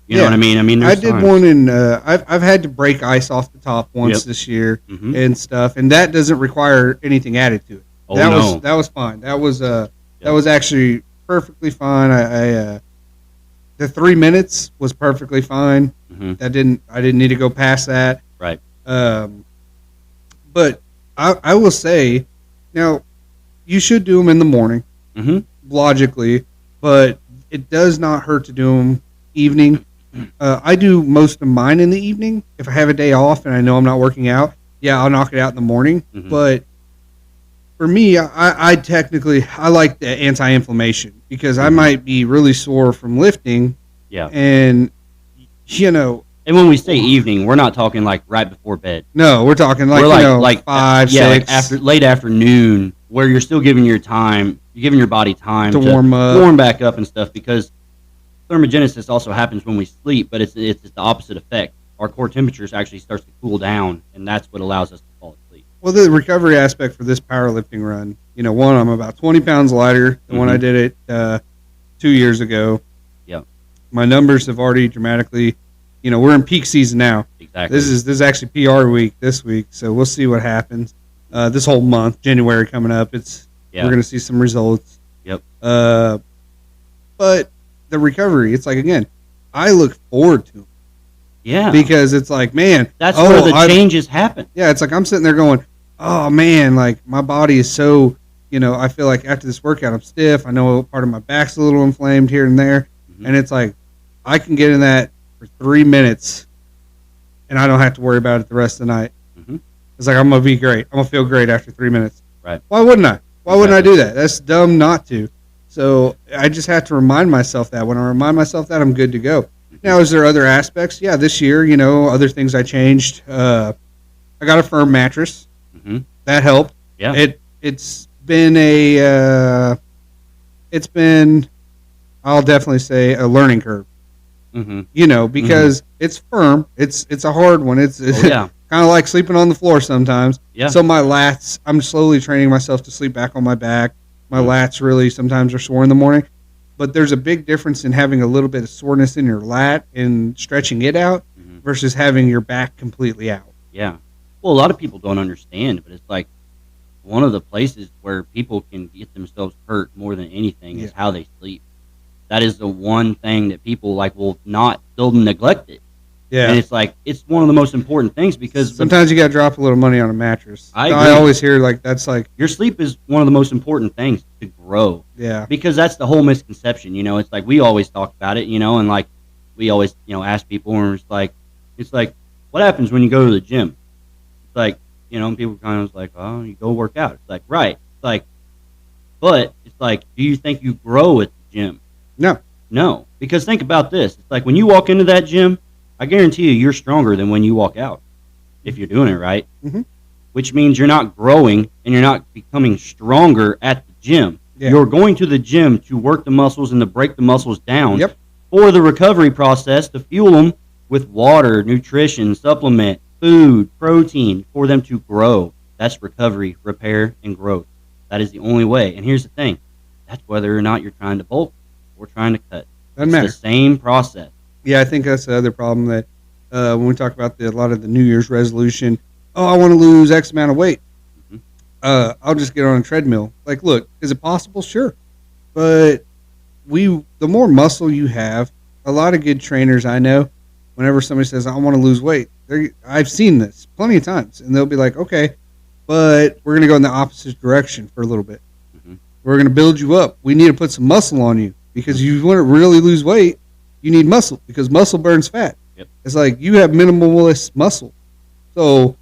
You know what I mean? I mean, I did one in. I've had to break ice off the top once this year and stuff, and that doesn't require anything added to it. Oh, that was fine. That was actually perfectly fine. The 3 minutes was perfectly fine. I didn't need to go past that. Right. But I will say, now you should do them in the morning, logically, but it does not hurt to do them evening. I do most of mine in the evening. If I have a day off and I know I'm not working out, I'll knock it out in the morning. But for me, I technically like the anti-inflammation because I might be really sore from lifting. Yeah. And, And when we say evening, we're not talking like right before bed. No, we're talking like 5, 6. Like late afternoon, where you're still giving your body time to warm back up and stuff, because thermogenesis also happens when we sleep, but it's the opposite effect. Our core temperatures actually starts to cool down, and that's what allows us to fall asleep. Well, the recovery aspect for this powerlifting run, one, I'm about 20 pounds lighter than when I did it 2 years ago. Yeah. My numbers have already dramatically, we're in peak season now. Exactly. This is actually PR week this week, so we'll see what happens. This whole month, January coming up, we're going to see some results. Yep. But the recovery, it's like, again, I look forward to it. Yeah. Because it's like, man. That's where the changes happen. Yeah, it's like I'm sitting there going, oh, man, like my body is so, I feel like after this workout I'm stiff. I know part of my back's a little inflamed here and there. And it's like, I can get in that for 3 minutes and I don't have to worry about it the rest of the night. It's like, I'm going to be great. I'm going to feel great after 3 minutes. Right. Why wouldn't I? Why wouldn't I do that? That's dumb not to. So I just have to remind myself that. When I remind myself that, I'm good to go. Now, is there other aspects? Yeah, this year, other things I changed. I got a firm mattress. That helped. Yeah. It's been I'll definitely say, a learning curve. Because it's firm. It's a hard one. It's kind of like sleeping on the floor sometimes. Yeah. So my lats, I'm slowly training myself to sleep back on my back. My lats really sometimes are sore in the morning. But there's a big difference in having a little bit of soreness in your lat and stretching it out versus having your back completely out. Yeah. Well, a lot of people don't understand, but it's like, one of the places where people can get themselves hurt more than anything is how they sleep. That is the one thing that people they'll neglect it. Yeah. And it's one of the most important things because sometimes you got to drop a little money on a mattress. I always hear that's your sleep is one of the most important things to grow. Yeah. Because that's the whole misconception, it's like we always talk about it, and we always, ask people and it's like what happens when you go to the gym? It's like, people kind of like, oh, you go work out. It's like, right. It's like, but it's like, do you think you grow at the gym? No. Because think about this. It's like when you walk into that gym, I guarantee you're stronger than when you walk out if you're doing it right. Mm-hmm. Which means you're not growing and you're not becoming stronger at the gym. Yeah. You're going to the gym to work the muscles and to break the muscles down for the recovery process to fuel them with water, nutrition, supplement, food, protein for them to grow. That's recovery, repair, and growth. That is the only way. And here's the thing. That's whether or not you're trying to bulk or trying to cut. Doesn't matter. The same process. Yeah, I think that's the other problem that when we talk about a lot of the New Year's resolution, I want to lose X amount of weight. Mm-hmm. I'll just get on a treadmill. Like, look, is it possible? Sure. But the more muscle you have, a lot of good trainers I know, whenever somebody says, I want to lose weight, I've seen this plenty of times. And they'll be like, okay, but we're going to go in the opposite direction for a little bit. Mm-hmm. We're going to build you up. We need to put some muscle on you because you want to really lose weight. You need muscle because muscle burns fat. Yep. It's like you have minimalist muscle. So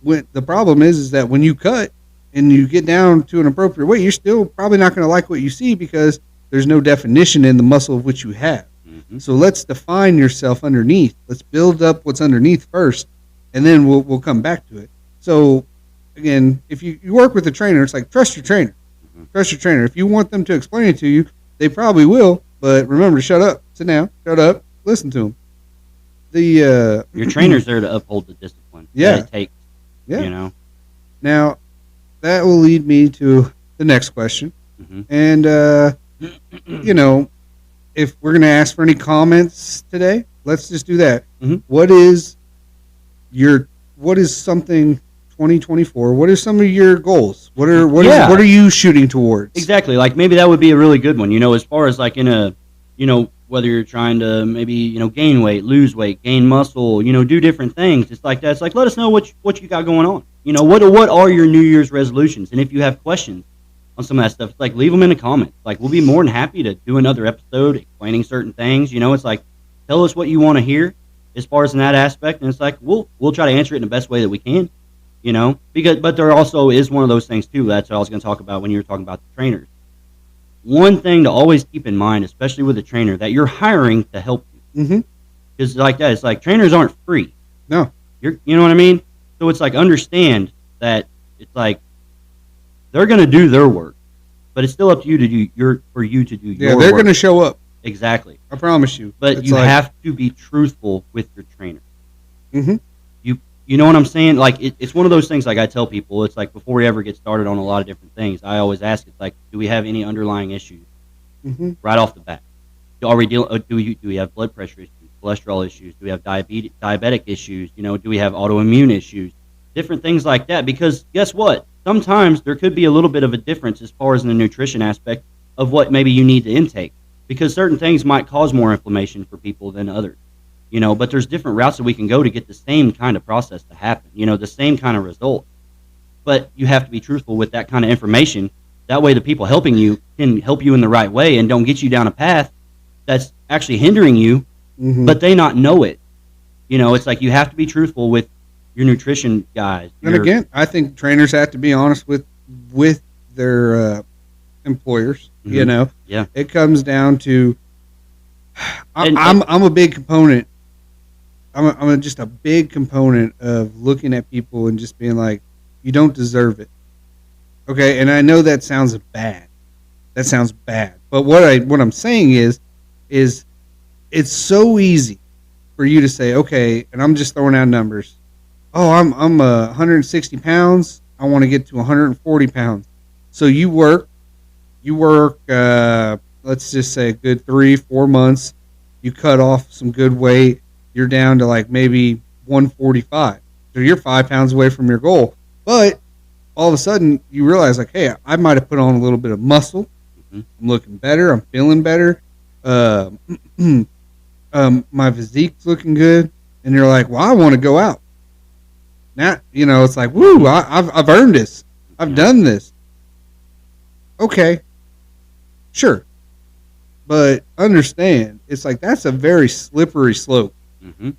the problem is that when you cut and you get down to an appropriate weight, you're still probably not going to like what you see because there's no definition in the muscle of which you have. Mm-hmm. So let's define yourself underneath. Let's build up what's underneath first, and then we'll come back to it. So again, if you work with a trainer, it's like trust your trainer. Mm-hmm. Trust your trainer. If you want them to explain it to you, they probably will. But remember to shut up. Sit down. Shut up. Listen to them. Your trainer's there to uphold the discipline. Yeah. That it takes. Yeah. Now, that will lead me to the next question. Mm-hmm. And, if we're going to ask for any comments today, let's just do that. Mm-hmm. What is something 2024? What are some of your goals? What are you shooting towards? Exactly. Like maybe that would be a really good one, as far as like in a, whether you're trying to maybe, gain weight, lose weight, gain muscle, do different things. It's like that. It's like, let us know what you got going on. What are your New Year's resolutions? And if you have questions on some of that stuff, it's like, leave them in the comments. Like, we'll be more than happy to do another episode explaining certain things. It's like, tell us what you want to hear as far as in that aspect. And it's like, we'll try to answer it in the best way that we can, but there also is one of those things too. That's what I was going to talk about when you were talking about the trainers. One thing to always keep in mind, especially with a trainer, that you're hiring to help you. Mm-hmm. Because like that, it's like trainers aren't free. No. You know what I mean? So it's like, understand that it's like they're going to do their work, but it's still up to you to do your work. Yeah, they're going to show up. Exactly. I promise you. But you have to be truthful with your trainer. Mm-hmm. You know what I'm saying? Like, it's one of those things, like I tell people, it's like before we ever get started on a lot of different things, I always ask, it's like, do we have any underlying issues? Mm-hmm. Right off the bat? Do we have blood pressure issues, cholesterol issues? Do we have diabetic issues? Do we have autoimmune issues? Different things like that. Because guess what? Sometimes there could be a little bit of a difference as far as in the nutrition aspect of what maybe you need to intake. Because certain things might cause more inflammation for people than others. But there's different routes that we can go to get the same kind of process to happen, the same kind of result. But you have to be truthful with that kind of information. That way the people helping you can help you in the right way and don't get you down a path that's actually hindering you, mm-hmm. but they not know it. It's like you have to be truthful with your nutrition guys. And again, I think trainers have to be honest with their employers, mm-hmm. Yeah. It comes down to I'm a big component. I'm just a big component of looking at people and just being like, you don't deserve it. Okay, and I know that sounds bad. But what I'm saying is it's so easy for you to say, okay, and I'm just throwing out numbers. Oh, I'm 160 pounds. I want to get to 140 pounds. So you work. Let's just say a good 3-4 months. You cut off some good weight. You're down to like maybe 145. So you're 5 pounds away from your goal. But all of a sudden you realize like, hey, I might have put on a little bit of muscle. I'm looking better. I'm feeling better. My physique's looking good, and you're like, well, I want to go out. Now, it's like, woo, I've earned this. I've done this. Okay, sure. But understand, it's like that's a very slippery slope.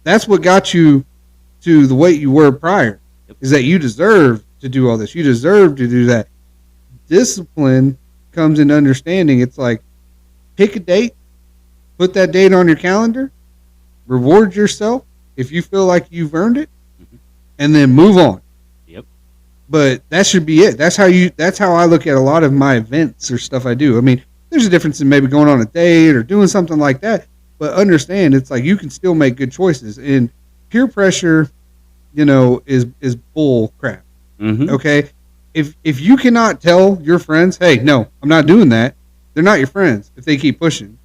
That's what got you to the weight you were prior, is that you deserve to do all this. You deserve to do that. Discipline comes into understanding. It's like, pick a date, put that date on your calendar, reward yourself if you feel like you've earned it, and then move on. Yep. But that should be it. That's how I look at a lot of my events or stuff I do. I mean, there's a difference in maybe going on a date or doing something like that, but understand it's like you can still make good choices. And peer pressure, is bull crap. Okay? If you cannot tell your friends, hey, no, I'm not doing that, they're not your friends if they keep pushing.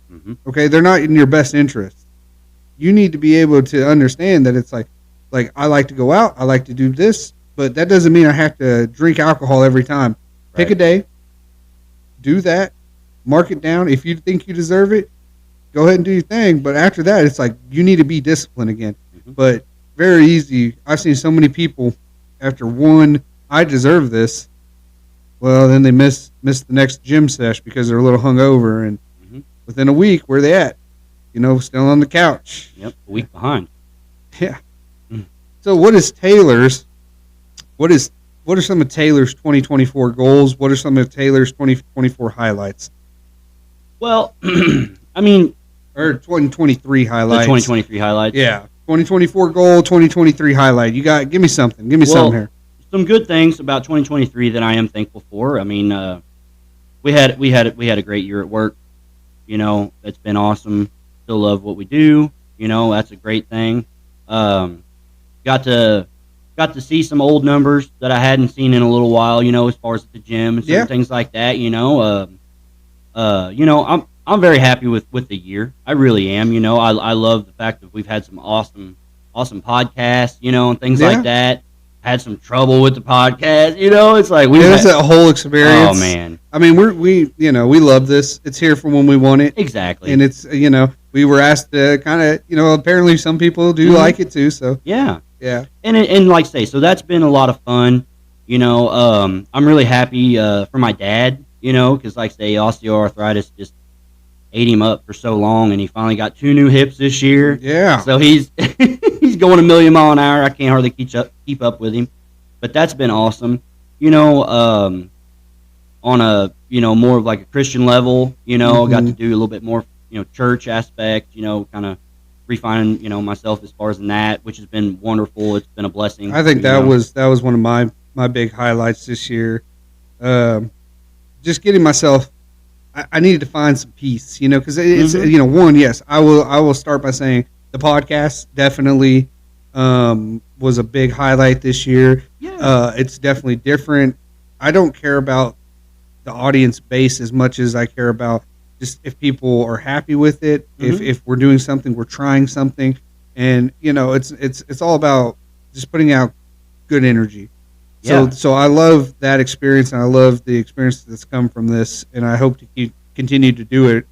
Okay? They're not in your best interest. You need to be able to understand that it's like I like to go out, I like to do this, but that doesn't mean I have to drink alcohol every time. Right. Pick a day, do that, mark it down. If you think you deserve it, go ahead and do your thing. But after that, it's like you need to be disciplined again. But very easy. I've seen so many people after one, I deserve this. Well, then they miss the next gym sesh because they're a little hungover, and within a week, where they at? Still on the couch. Yep, a week behind. Yeah. So what are some of Taylor's 2024 goals? What are some of Taylor's 2024 highlights? Well, I mean, or 2023 highlights. The 2023 highlights. Yeah. 2024 goal, 2023 highlight. Give me something. Give me something here. Some good things about 2023 that I am thankful for. I mean, we had a great year at work. It's been awesome. Still love what we do. That's a great thing. Got to see some old numbers that I hadn't seen in a little while, as far as at the gym and certain things like that, I'm very happy with the year. I really am, I love the fact that we've had some awesome podcasts, and things like that. Had some trouble with the podcast, it's like it's that whole experience. Oh man. I mean, we love this. It's here for when we want it. Exactly. And it's, we were asked to kind of, apparently some people do like it too, so. Yeah. Yeah. And like I say, so that's been a lot of fun. I'm really happy for my dad, because like I say, osteoarthritis just ate him up for so long, and he finally got 2 new hips this year. Yeah. So he's he's going a million mile an hour. I can't hardly keep up with him, but that's been awesome. On a more of like a Christian level, got to do a little bit more, church aspect, kind of refining, myself as far as in that, which has been wonderful. It's been a blessing. I think that was one of my big highlights this year. Just getting myself, I needed to find some peace, because it's, yes, I will start by saying the podcast definitely was a big highlight this year. Yeah. It's definitely different. I don't care about the audience base as much as I care about just if people are happy with it, if we're doing something, we're trying something, and it's all about just putting out good energy. Yeah. So I love that experience, and I love the experience that's come from this, and I hope to continue to do it.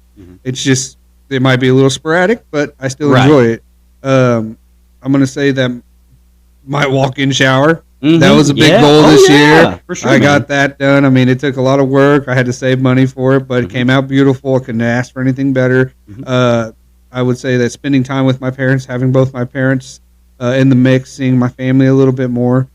It's just it might be a little sporadic, but I still enjoy it. I'm going to say that my walk-in shower. That was a big goal this year. For sure, I got that done. I mean, it took a lot of work. I had to save money for it, but it came out beautiful. I couldn't ask for anything better. I would say that spending time with my parents, having both my parents in the mix, seeing my family a little bit more.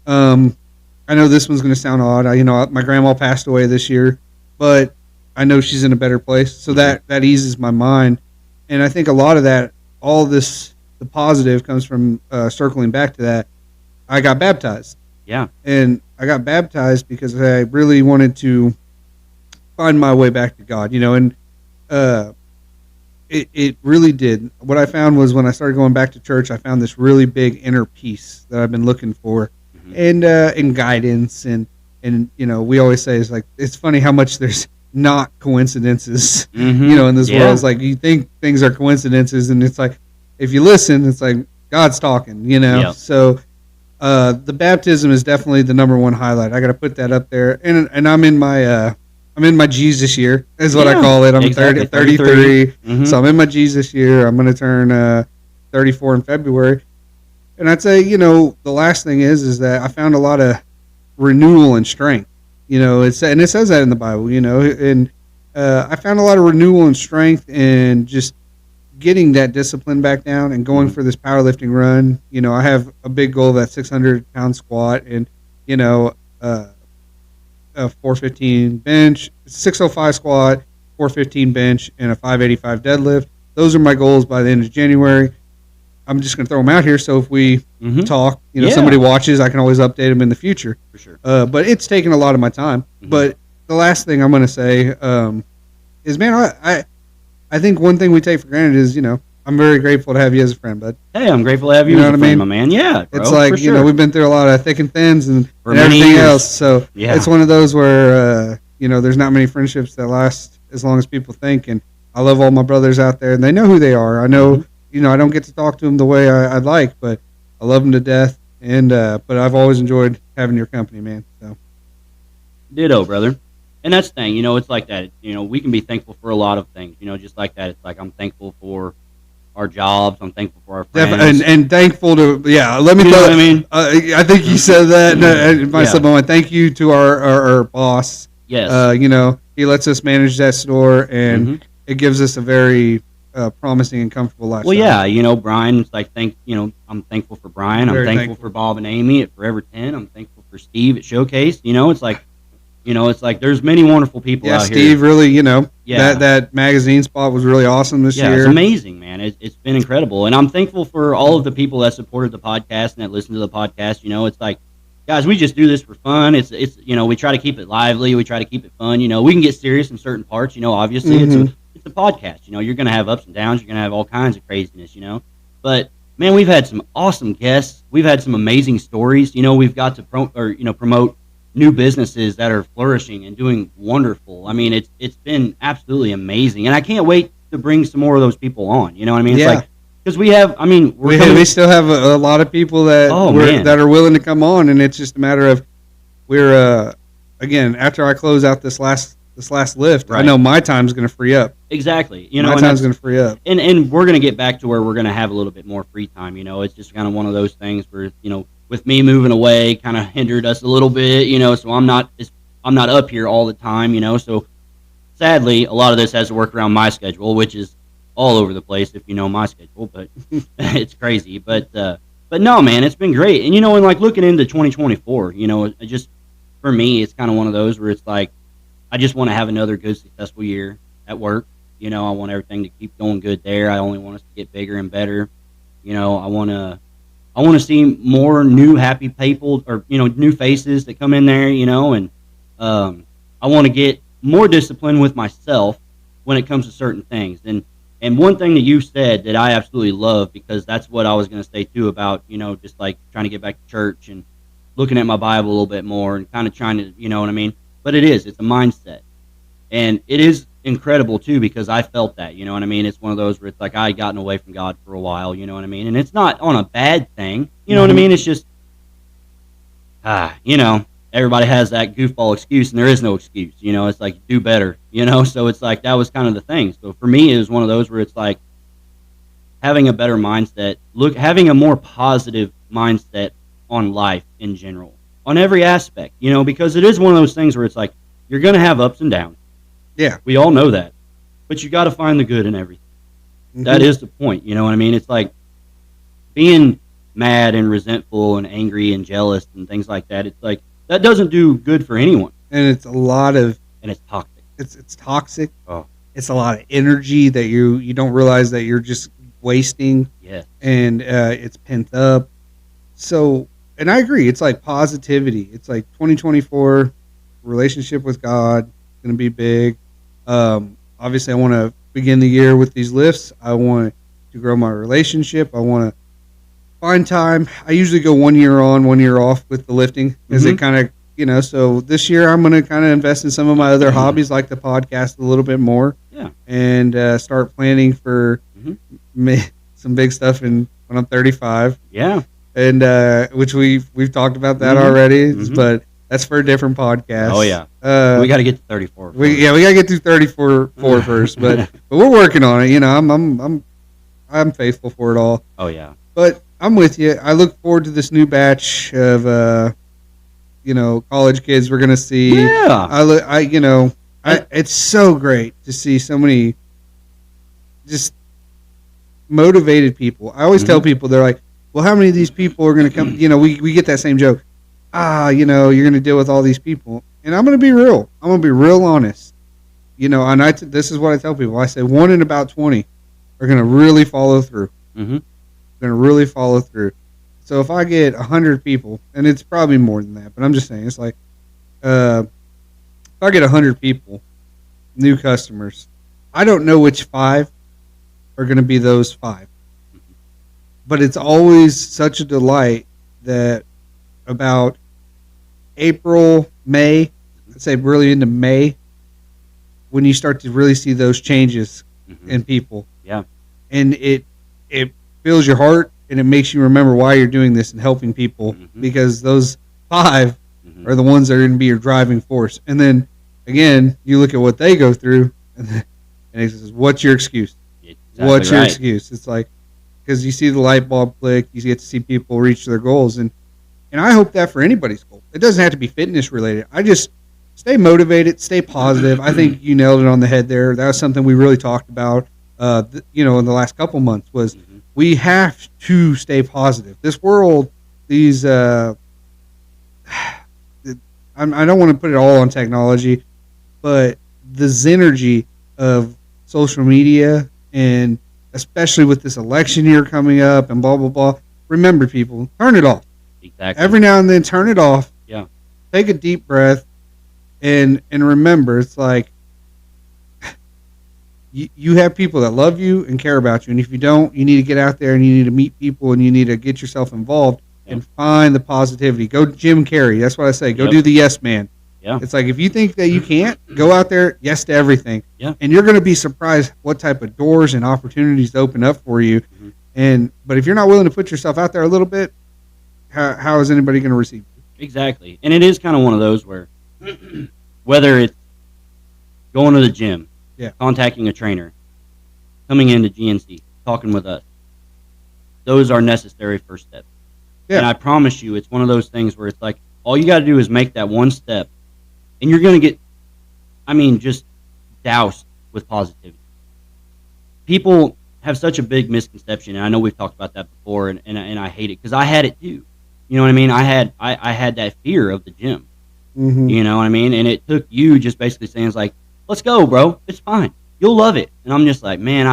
I know this one's going to sound odd. My grandma passed away this year, but I know she's in a better place, so that eases my mind. And I think a lot of that, the positive comes from circling back to that. I got baptized. Yeah. And I got baptized because I really wanted to find my way back to God, and it really did. What I found was when I started going back to church, I found this really big inner peace that I've been looking for, and guidance, and we always say it's funny how much there's not coincidences, in this world. It's like you think things are coincidences, and it's like if you listen, it's like God's talking, Yep. So The baptism is definitely the number one highlight. I got to put that up there, and I'm in my Jesus year, is what I call it. I'm exactly. 33, mm-hmm. So I'm in my Jesus year. I'm going to turn 34 in February, and I'd say the last thing is that I found a lot of renewal and strength. It says that in the Bible. And I found a lot of renewal and strength and just getting that discipline back down and going for this powerlifting run. I have a big goal of that 600-pound squat and, a 415 bench, 605 squat, 415 bench, and a 585 deadlift. Those are my goals by the end of January. I'm just going to throw them out here. So if we talk, somebody watches, I can always update them in the future. For sure. But it's taken a lot of my time. Mm-hmm. But the last thing I'm going to say is, man, I think one thing we take for granted is, I'm very grateful to have you as a friend, bud. Hey, I'm grateful to have you as a friend, my man. Yeah, bro, it's like, sure. We've been through a lot of thick and thins and everything else. So it's one of those where, there's not many friendships that last as long as people think. And I love all my brothers out there, and they know who they are. I know, I don't get to talk to them the way I'd like, but I love them to death. And but I've always enjoyed having your company, man. So, ditto, brother. And that's the thing, it's like that. We can be thankful for a lot of things, just like that. It's like I'm thankful for our jobs. I'm thankful for our friends. And thankful to, let me know what I mean? I think you said that. I want to thank you to our boss. Yes. He lets us manage that store, and it gives us a very promising and comfortable lifestyle. Well, yeah, Brian, it's like, I'm thankful for Brian. I'm thankful for Bob and Amy at Forever 10. I'm thankful for Steve at Showcase. It's like, it's like there's many wonderful people out here. Yeah, Steve, really, that magazine spot was really awesome this year. Yeah, it's amazing, man. It's been incredible. And I'm thankful for all of the people that supported the podcast and that listened to the podcast. It's like, guys, we just do this for fun. It's we try to keep it lively. We try to keep it fun. We can get serious in certain parts. Obviously, it's a podcast. You're going to have ups and downs. You're going to have all kinds of craziness, But, man, we've had some awesome guests. We've had some amazing stories. We've got to promote new businesses that are flourishing and doing wonderful. I mean, it's been absolutely amazing, and I can't wait to bring some more of those people on. You know what I mean? It's like, because we have. I mean, we still have a lot of people that that are willing to come on, and it's just a matter of we're again, after I close out this last lift, right. I know my time's going to free up. Exactly. My time's going to free up, and we're going to get back to where we're going to have a little bit more free time. It's just kind of one of those things where with me moving away, kind of hindered us a little bit, so I'm not up here all the time, so sadly, a lot of this has to work around my schedule, which is all over the place if you know my schedule, but it's crazy, but no, man, it's been great. And, and like looking into 2024, just for me, it's kind of one of those where it's like, I just want to have another good, successful year at work. I want everything to keep going good there. I only want us to get bigger and better. I want to see more new happy people or, new faces that come in there, and I want to get more discipline with myself when it comes to certain things. And one thing that you said that I absolutely love, because that's what I was going to say too about, just like trying to get back to church and looking at my Bible a little bit more and kind of trying to, you know what I mean? But it's a mindset. And it is incredible too, because I felt that, you know what I mean? It's one of those where it's like I had gotten away from God for a while, you know what I mean? And it's not on a bad thing, you know what I mean? It's just, everybody has that goofball excuse, and there is no excuse, it's like, do better, so it's like, that was kind of the thing. So for me, it was one of those where it's like having a better mindset, having a more positive mindset on life in general, on every aspect, because it is one of those things where it's like, you're going to have ups and downs. Yeah. We all know that. But you got to find the good in everything. Mm-hmm. That is the point, you know what I mean? It's like being mad and resentful and angry and jealous and things like that. It's like, that doesn't do good for anyone. And it's a lot of... And it's toxic. It's toxic. Oh. It's a lot of energy that you don't realize that you're just wasting. Yeah. And it's pent up. So, and I agree. It's like positivity. It's like 2024, relationship with God, going to be big. Obviously, I want to begin the year with these lifts. I want to grow my relationship. I want to find time. I usually go 1 year on, 1 year off with the lifting, as it kind of, so this year I'm going to kind of invest in some of my other hobbies, like the podcast a little bit more. Yeah. And start planning for some big stuff when I'm 35. Yeah. and which we've talked about that already, but that's for a different podcast. Oh yeah, we got to get to 34. We got to get through 34 first, but we're working on it. You know, I'm faithful for it all. Oh yeah, but I'm with you. I look forward to this new batch of college kids we're gonna see. Yeah, it's so great to see so many just motivated people. I always tell people, they're like, well, how many of these people are going to come? You know, we get that same joke. You're going to deal with all these people. And I'm going to be real. I'm going to be real honest. You know, and this is what I tell people. I say 1 in about 20 are going to really follow through. Mm-hmm. Going to really follow through. So if I get 100 people, and it's probably more than that, but I'm just saying, it's like, if I get 100 people, new customers, I don't know which 5 are going to be those 5. But it's always such a delight that about April, May, I'd say really into May, when you start to really see those changes in people. Yeah. And it fills your heart, and it makes you remember why you're doing this and helping people, because those 5 are the ones that are going to be your driving force. And then, again, you look at what they go through, and it says, what's your excuse? Exactly what's your excuse? It's like, because you see the light bulb click, you get to see people reach their goals, and I hope that for anybody's goal. It doesn't have to be fitness related. I just stay motivated, stay positive. I think you nailed it on the head there. That was something we really talked about, in the last couple months, was we have to stay positive. This world, these, I don't want to put it all on technology, but the synergy of social media, and especially with this election year coming up and blah, blah, blah. Remember, people, turn it off. Exactly. Every now and then, turn it off. Yeah. Take a deep breath, and remember, it's like you have people that love you and care about you. And if you don't, you need to get out there and you need to meet people and you need to get yourself involved and find the positivity. Go Jim Carrey. That's what I say. Go do the yes man. Yeah. It's like, if you think that you can't, go out there, yes to everything. Yeah. And you're going to be surprised what type of doors and opportunities open up for you. But if you're not willing to put yourself out there a little bit, how is anybody going to receive you? Exactly. And it is kind of one of those where, whether it's going to the gym, contacting a trainer, coming into GNC, talking with us, those are necessary first steps. Yeah. And I promise you, it's one of those things where it's like, all you got to do is make that one step, and you're going to get, just doused with positivity. People have such a big misconception, and I know we've talked about that before, and I hate it, because I had it too. You know what I mean? I had that fear of the gym. You know what I mean? And it took you just basically saying, it's like, let's go, bro. It's fine. You'll love it. And I'm just like, man,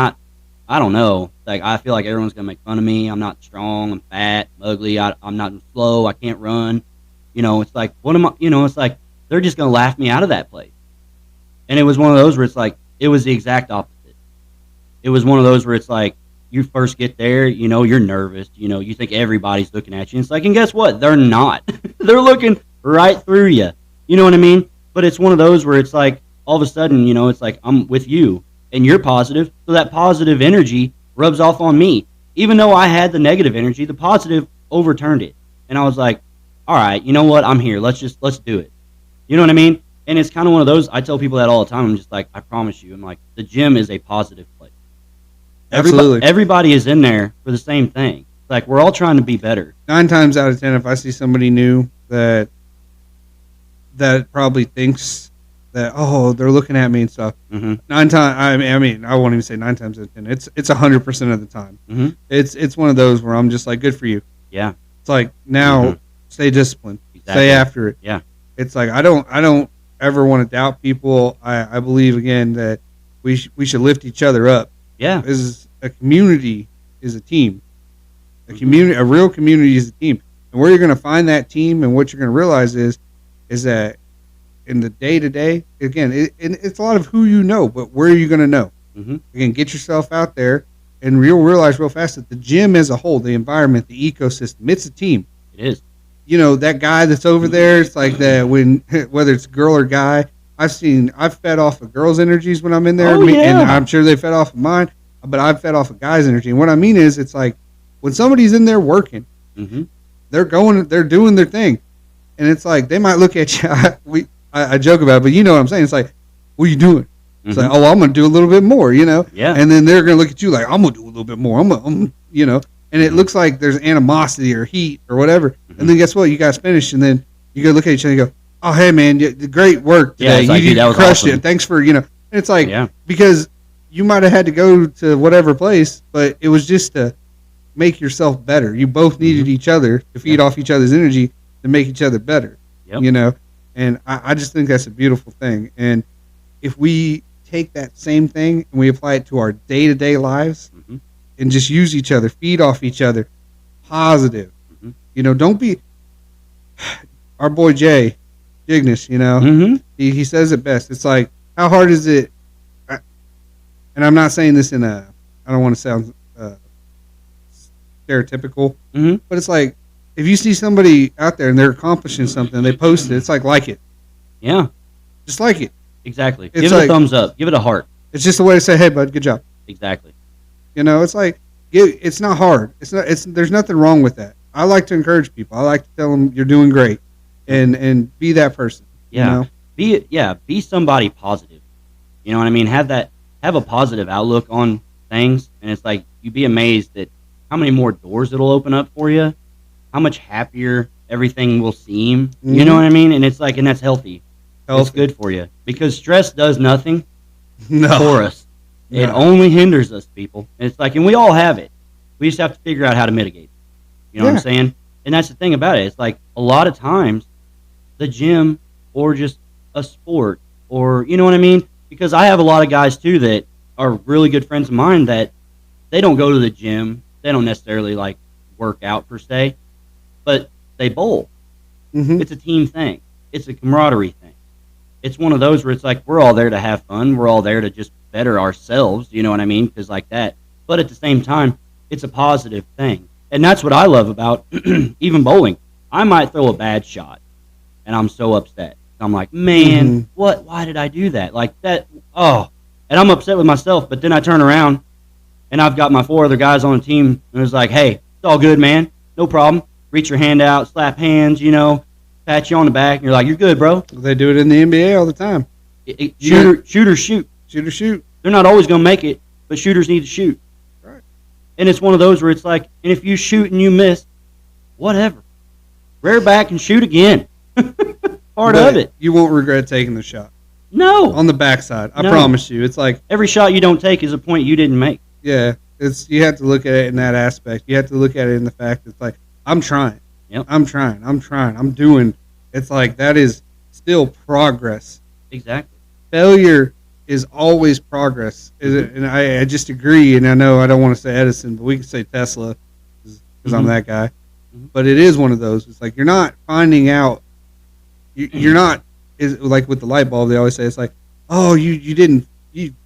I don't know. Like, I feel like everyone's going to make fun of me. I'm not strong. I'm fat. I'm ugly. I'm not slow. I can't run. You know, it's like, what am I? You know, it's like, they're just going to laugh me out of that place. And it was one of those where it's like, it was the exact opposite. It was one of those where it's like, you first get there, you know, you're nervous. You know, you think everybody's looking at you. And it's like, and guess what? They're not. They're looking right through you. You know what I mean? But it's one of those where it's like, all of a sudden, you know, it's like, I'm with you and you're positive. So that positive energy rubs off on me. Even though I had the negative energy, the positive overturned it. And I was like, all right, you know what? I'm here. Let's do it. You know what I mean? And it's kind of one of those, I tell people that all the time. I'm just like, I promise you. I'm like, the gym is a positive place. Absolutely. Everybody is in there for the same thing. Like, we're all trying to be better. 9 times out of 10, if I see somebody new that probably thinks that, oh, they're looking at me and stuff. 9 times, I won't even say 9 times out of 10. It's 100% of the time. It's one of those where I'm just like, good for you. Yeah. It's like, now stay disciplined. Exactly. Stay after it. Yeah. It's like, I don't ever want to doubt people. I believe, again, that we should lift each other up. Yeah. A community is a team. A real community is a team. And where you're going to find that team, and what you're going to realize is that in the day-to-day, again, it's a lot of who you know, but where are you going to know? Again, get yourself out there, and you'll realize real fast that the gym as a whole, the environment, the ecosystem, it's a team. It is. You know, that guy that's over there, it's like that whether it's girl or guy, I've fed off of girls' energies when I'm in there, and I'm sure they fed off of mine, but I've fed off of guys' energy. And what I mean is, it's like, when somebody's in there working, Mm-hmm. They're doing their thing, and it's like they might look at you. I joke about it, but you know what I'm saying. It's like, what are you doing? It's like, oh, I'm gonna do a little bit more, Yeah. And then they're gonna look at you like, I'm gonna do a little bit more. I'm and it looks like there's animosity or heat or whatever. And then guess what? You guys finish, and then you go look at each other and go, oh, hey man, great work today. Yeah, you crushed awesome. it. Thanks for And it's like because you might have had to go to whatever place, but it was just to make yourself better. You both needed each other to feed off each other's energy to make each other better. Yep. And I just think that's a beautiful thing. And if we take that same thing and we apply it to our day-to-day lives and just use each other, feed off each other, positive. Don't be our boy Jay Ignis, he says it best. It's like, how hard is it? And I'm not saying this I don't want to sound stereotypical, but it's like, if you see somebody out there and they're accomplishing something, they post it, it's like it. Yeah. Just like it. Exactly. Give it a thumbs up. Give it a heart. It's just a way to say, hey, bud, good job. Exactly. It's like, it's not hard. There's nothing wrong with that. I like to encourage people. I like to tell them you're doing great and be that person. Yeah. Be somebody positive. You know what I mean? Have a positive outlook on things. And it's like, you'd be amazed at how many more doors it'll open up for you, how much happier everything will seem. You know what I mean? And it's like, and that's healthy. It's good for you because stress does nothing for us. No. It only hinders us, people. And it's like, and we all have it. We just have to figure out how to mitigate it. You know what I'm saying? And that's the thing about it. It's like a lot of times the gym or just a sport or, you know what I mean? Because I have a lot of guys too that are really good friends of mine that they don't go to the gym. They don't necessarily like work out per se, but they bowl. It's a team thing. It's a camaraderie thing. It's one of those where it's like, we're all there to have fun. We're all there to just better ourselves. You know what I mean? Because like that. But at the same time, it's a positive thing. And that's what I love about even bowling. I might throw a bad shot, and I'm so upset. I'm like, man, what? Why did I do that? Like that, oh. And I'm upset with myself, but then I turn around, and I've got my 4 other guys on the team, and it's like, hey, it's all good, man. No problem. Reach your hand out, slap hands, pat you on the back, and you're like, you're good, bro. They do it in the NBA all the time. Shooters shoot. Shooters shoot. They're not always going to make it, but shooters need to shoot. Right. And it's one of those where it's like, and if you shoot and you miss, whatever. Rear back and shoot again. Part of it. You won't regret taking the shot. No. On the backside. I promise you. It's like every shot you don't take is a point you didn't make. Yeah. You have to look at it in that aspect. You have to look at it in the fact that it's like, I'm trying. Yep. I'm trying. I'm doing. It's like that is still progress. Exactly. Failure is always progress. And I just agree. And I know I don't want to say Edison, but we can say Tesla because I'm that guy. But it is one of those. It's like you're not finding out. You're not like with the light bulb. They always say it's like, oh, you did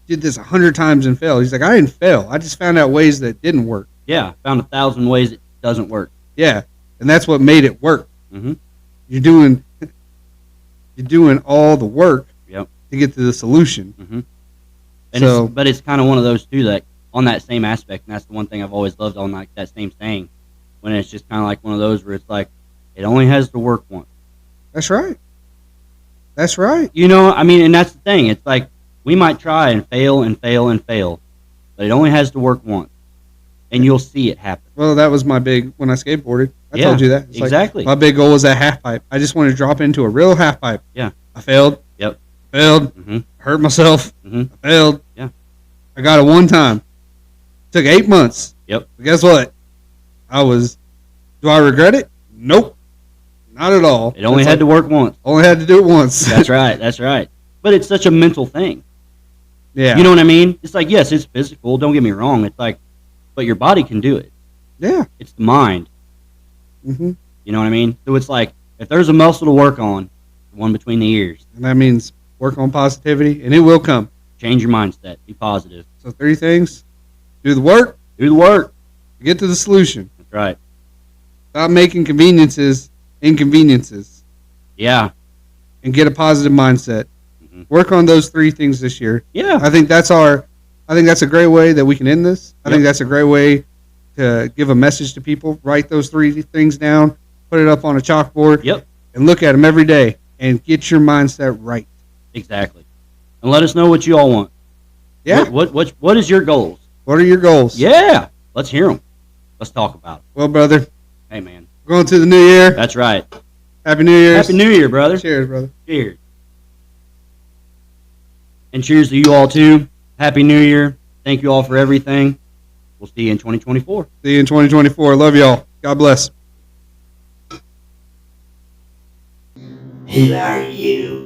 this 100 times and failed. He's like, I didn't fail. I just found out ways that didn't work. Yeah, found 1,000 ways it doesn't work. Yeah, and that's what made it work. You're doing all the work to get to the solution. And but it's kind of one of those too that on that same aspect, and that's the one thing I've always loved on like that same saying, when it's just kind of like one of those where it's like it only has to work once. That's right. That's right. I mean, and that's the thing. It's like we might try and fail and fail and fail, but it only has to work once, and you'll see it happen. Well, that was my big when I skateboarded. I told you that. It's exactly. Like my big goal was that half pipe. I just wanted to drop into a real half pipe. Yeah. I failed. Yep. Failed. Hurt myself. I failed. Yeah. I got it one time. Took 8 months. Yep. But guess what? Do I regret it? Nope. Not at all. It only had to work once. Only had to do it once. That's right. That's right. But it's such a mental thing. Yeah. You know what I mean? It's like, yes, it's physical. Don't get me wrong. It's like, but your body can do it. Yeah. It's the mind. You know what I mean? So it's like, if there's a muscle to work on, the one between the ears. And that means work on positivity, and it will come. Change your mindset. Be positive. So 3 things. Do the work. Do the work. Get to the solution. That's right. Stop making inconveniences. Yeah. And get a positive mindset. Work on those 3 things this year. Yeah. I think that's a great way that we can end this. I think that's a great way to give a message to people, write those 3 things down, put it up on a chalkboard, and look at them every day and get your mindset right. Exactly. And let us know what you all want. Yeah. What is your goals? What are your goals? Yeah. Let's hear them. Let's talk about it. Well, brother. Hey, man. Going to the new year. That's right. Happy New Year. Happy New Year, brother. Cheers, brother. Cheers. And cheers to you all, too. Happy New Year. Thank you all for everything. We'll see you in 2024. See you in 2024. Love y'all. God bless. Who are you?